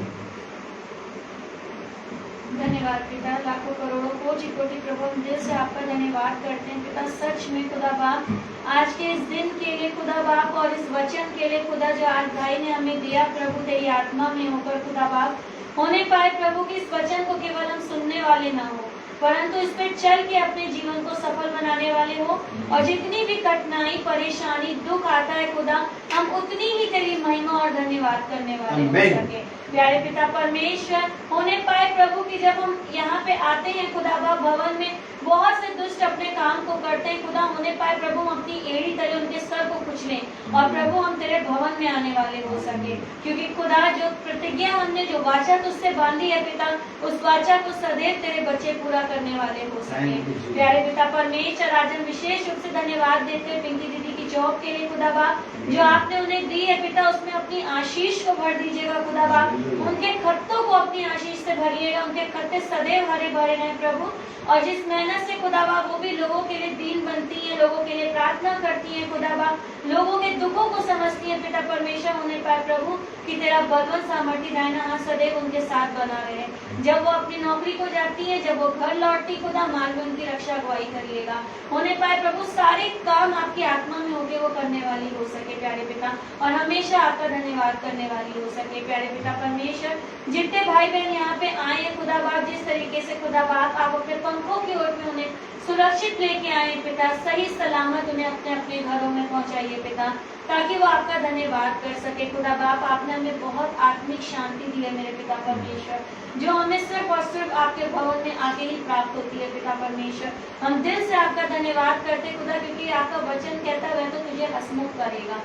Speaker 1: धन्यवाद पिता, लाखों करोड़ों कोटि कोटि प्रभु, हम दिल से आपका धन्यवाद करते हैं पिता। सच में खुदा बाप, आज के इस दिन के लिए खुदा बाप और इस वचन के लिए खुदा जो आज भाई ने हमें दिया प्रभु, तेरी आत्मा में होकर खुदा बाप होने पाए प्रभु कि इस वचन को केवल हम सुनने वाले ना हो, परंतु इस पे चल के अपने जीवन को सफल बनाने वाले हो। और जितनी भी कठिनाई, परेशानी, दुख आता है खुदा, हम उतनी ही तेरी महिमा और धन्यवाद करने वाले हो सके। प्यारे पिता परमेश्वर, होने पाए प्रभु कि जब हम यहाँ पे आते हैं खुदा बाप भवन में, बहुत से दुष्ट अपने काम को करते हैं खुदा, होने पाए प्रभु हम अपनी एड़ी तले उनके सर को कुचलें और प्रभु हम तेरे भवन में आने वाले हो सके, क्योंकि खुदा जो प्रतिज्ञा हमने, जो वाचा तुझसे बांधी है पिता, उस वाचा को सदैव तेरे बच्चे पूरा करने वाले हो सके। प्यारे पिता परमेश्वर, आज हम विशेष रूप से धन्यवाद देते हैं पिंकी दीदी की जॉब के लिए खुदा बाप, जो आपने उन्हें दी है पिता, उसमें अपनी आशीष को भर दीजिएगा खुदा बाप, उनके खत्तों को अपनी आशीष से भरिएगा, उनके खत्ते सदैव हरे भरे रहें प्रभु। और जिस मेहनत से खुदा बाप वो भी लोगों के लिए दीन बनती है, लोगों के लिए प्रार्थना करती है खुदा बाप, लोगों के दुखों को समझती है पिता परमेश्वर, होने पाए प्रभु कि तेरा बलवन सामर्थ्य दाहिना हाथ सदैव उनके साथ बना रहे। जब वो अपनी नौकरी को जाती है, जब वो घर लौटती खुदा, मार्ग में उनकी रक्षा अगुवाई करिएगा। होने पाए प्रभु सारे काम आपकी आत्मा में होके वो करने वाली हो सके प्यारे पिता, और हमेशा आपका धन्यवाद करने वाली हो सके प्यारे पिता परमेश्वर। जितने भाई बहन यहाँ पे आए हैं खुदा बाप, जिस तरीके से खुदा बाप आप अपने पंखों की ओर में उन्हें सुरक्षित लेके आए पिता, सही सलामत उन्हें अपने अपने घरों में पहुंचाइए पिता, ताकि वो आपका धन्यवाद कर सके खुदा बाप। आपने हमें बहुत आत्मिक शांति दी है मेरे पिता परमेश्वर, जो हमें सिर्फ और सिर्फ आपके भवन में आके ही प्राप्त होती है पिता परमेश्वर। हम दिल से आपका धन्यवाद करते खुदा, क्योंकि आपका वचन कहता है वह तो तुझे हंसमुख करेगा।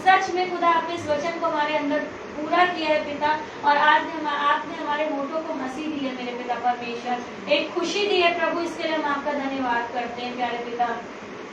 Speaker 1: सच में खुदा आपने इस वचन को हमारे अंदर पूरा किया है पिता, और आज आपने हमारे होठों को हंसी दी है मेरे पिता परमेश्वर, एक खुशी दी है प्रभु, इसके लिए हम आपका धन्यवाद करते हैं प्यारे पिता।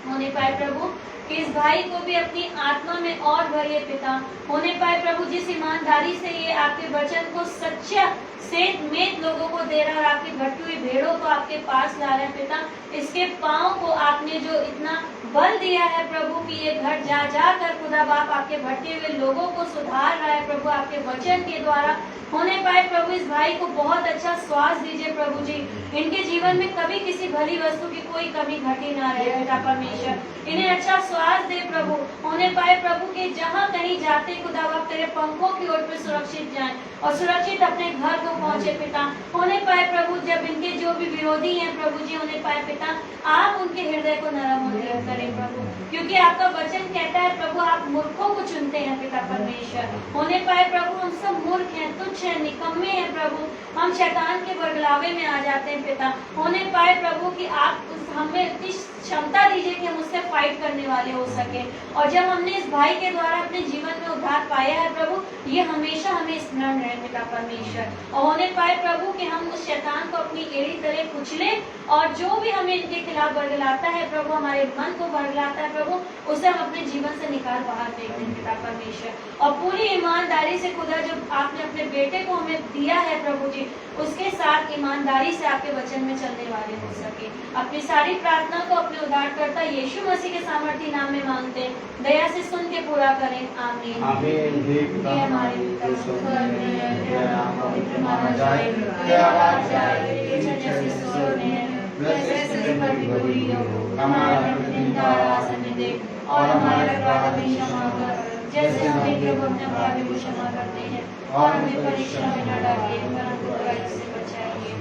Speaker 1: होने पाए प्रभु कि इस भाई को भी अपनी आत्मा में और भरिए पिता, होने पाए प्रभु जिस ईमानदारी से ये आपके वचन को सच्चा सेठ लोगों को दे रहा है और आपकी भटकी हुई भेड़ों को आपके पास ला रहे हैं पिता, इसके पाँव को आपने जो इतना बल दिया है प्रभु कि ये घर जा जा कर खुदा बाप आपके भटके हुए लोगों को सुधार रहा है प्रभु आपके वचन के द्वारा। होने पाए प्रभु इस भाई को बहुत अच्छा स्वास्थ्य दीजिए प्रभु जी, इनके जीवन में कभी किसी भली वस्तु की कोई कमी घटी ना रहे पिता परमेश्वर, इन्हें अच्छा स्वास्थ्य दे प्रभु। होने पाए प्रभु के जहाँ कहीं जाते खुदा बाप तेरे पंखों की ओर पे सुरक्षित जाएं और सुरक्षित अपने घर को पहुँचे पिता। होने पाए प्रभु जब इनके जो भी विरोधी हैं प्रभु जी, होने पाए पिता आप उनके हृदय को नरम करें प्रभु, क्योंकि आपका वचन कहता है प्रभु आप मूर्खों को चुनते हैं पिता परमेश्वर। होने पाए प्रभु हम सब मूर्ख हैं, तुच्छ हैं, निकम्मे हैं प्रभु, हम शैतान के बरगलावे में आ जाते हैं पिता। होने पाए प्रभु कि आप हमें इतनी क्षमता दीजिए कि हम उससे फाइट करने वाले हो सके, और जब हमने इस भाई के द्वारा अपने जीवन में उद्धार पाया है प्रभु, ये हमेशा हमें स्मरण रहे पिता परमेश्वर। और होने पाए प्रभु कि हम उस शैतान को अपनी एड़ी तले कुचले, और जो भी हमें इनके खिलाफ बरगलाता है प्रभु, हमारे मन को बरगलाता है प्रभु, उसे हम अपने जीवन से निकाल बाहर फेंक दें पिता परमेश्वर। और पूरी ईमानदारी से खुदा जो आपने अपने बेटे को हमें दिया है प्रभु जी, उसके साथ ईमानदारी से आपके वचन में चलने वाले हो सके। अपनी सारी प्रार्थना को अपने उद्धारकर्ता यीशु मसीह के सामर्थी नाम में मांगते हैं, दया से सुन के पूरा करें, आमीन। हे हमारे पिता स्वर्ग में है, तेरा नाम पवित्र माना जाए, तेरा राज्य आए, तेरी इच्छा जैसे स्वर्ग में है वैसे सभी पर भी पूरी हो। हमारा प्रतिदिन का आहार हमें दे और हमारे अपराध भी क्षमा कर, जैसे हम भी प्रभु अपने अपराधी को क्षमा करते हैं, और हमें परीक्षा में न डालिए परंतु बुराई से बचाइए।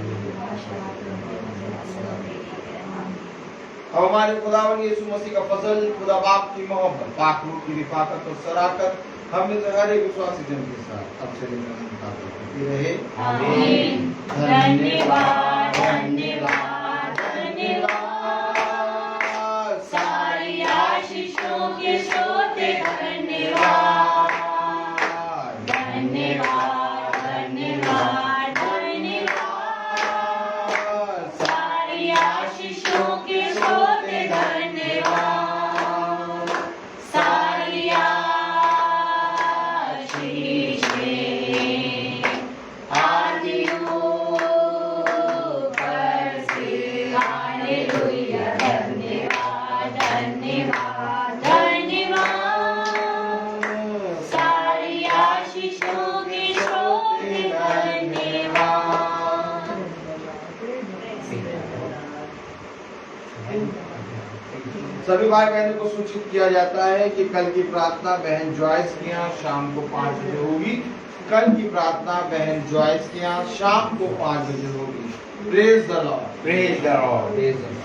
Speaker 5: अब हमारे खुदावन यीशु मसीह का फजल, खुदा बाप की मोहब्बत, पाक रूह की रिफाकत और सराकत हम में से हर एक विश्वासी जन के साथ अब से लेकर अंत तक होती रहे।
Speaker 1: आमीन। धन्यवाद धन्यवाद धन्यवाद, सारी आशीषों के श्रोते धन्यवाद धन्यवाद धन्यवाद धन्यवाद, सारी आशीषों के श्रोते धन्यवाद, सारी आशीषें आदियों पर से हालेलुया। धन्यवाद धन्यवाद धन्यवाद, सारी आशीषों के श्रोते धन्यवाद।
Speaker 5: सभी भाई बहनों को सूचित किया जाता है कि कल की प्रार्थना बहन जॉयस के यहाँ शाम को 5 बजे होगी। कल की प्रार्थना बहन जॉयस के यहाँ शाम को 5 बजे होगी। Praise the Lord, praise the Lord, praise the Lord.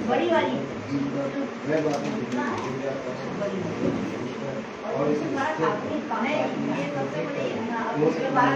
Speaker 3: बड़ी वाली उसके बाद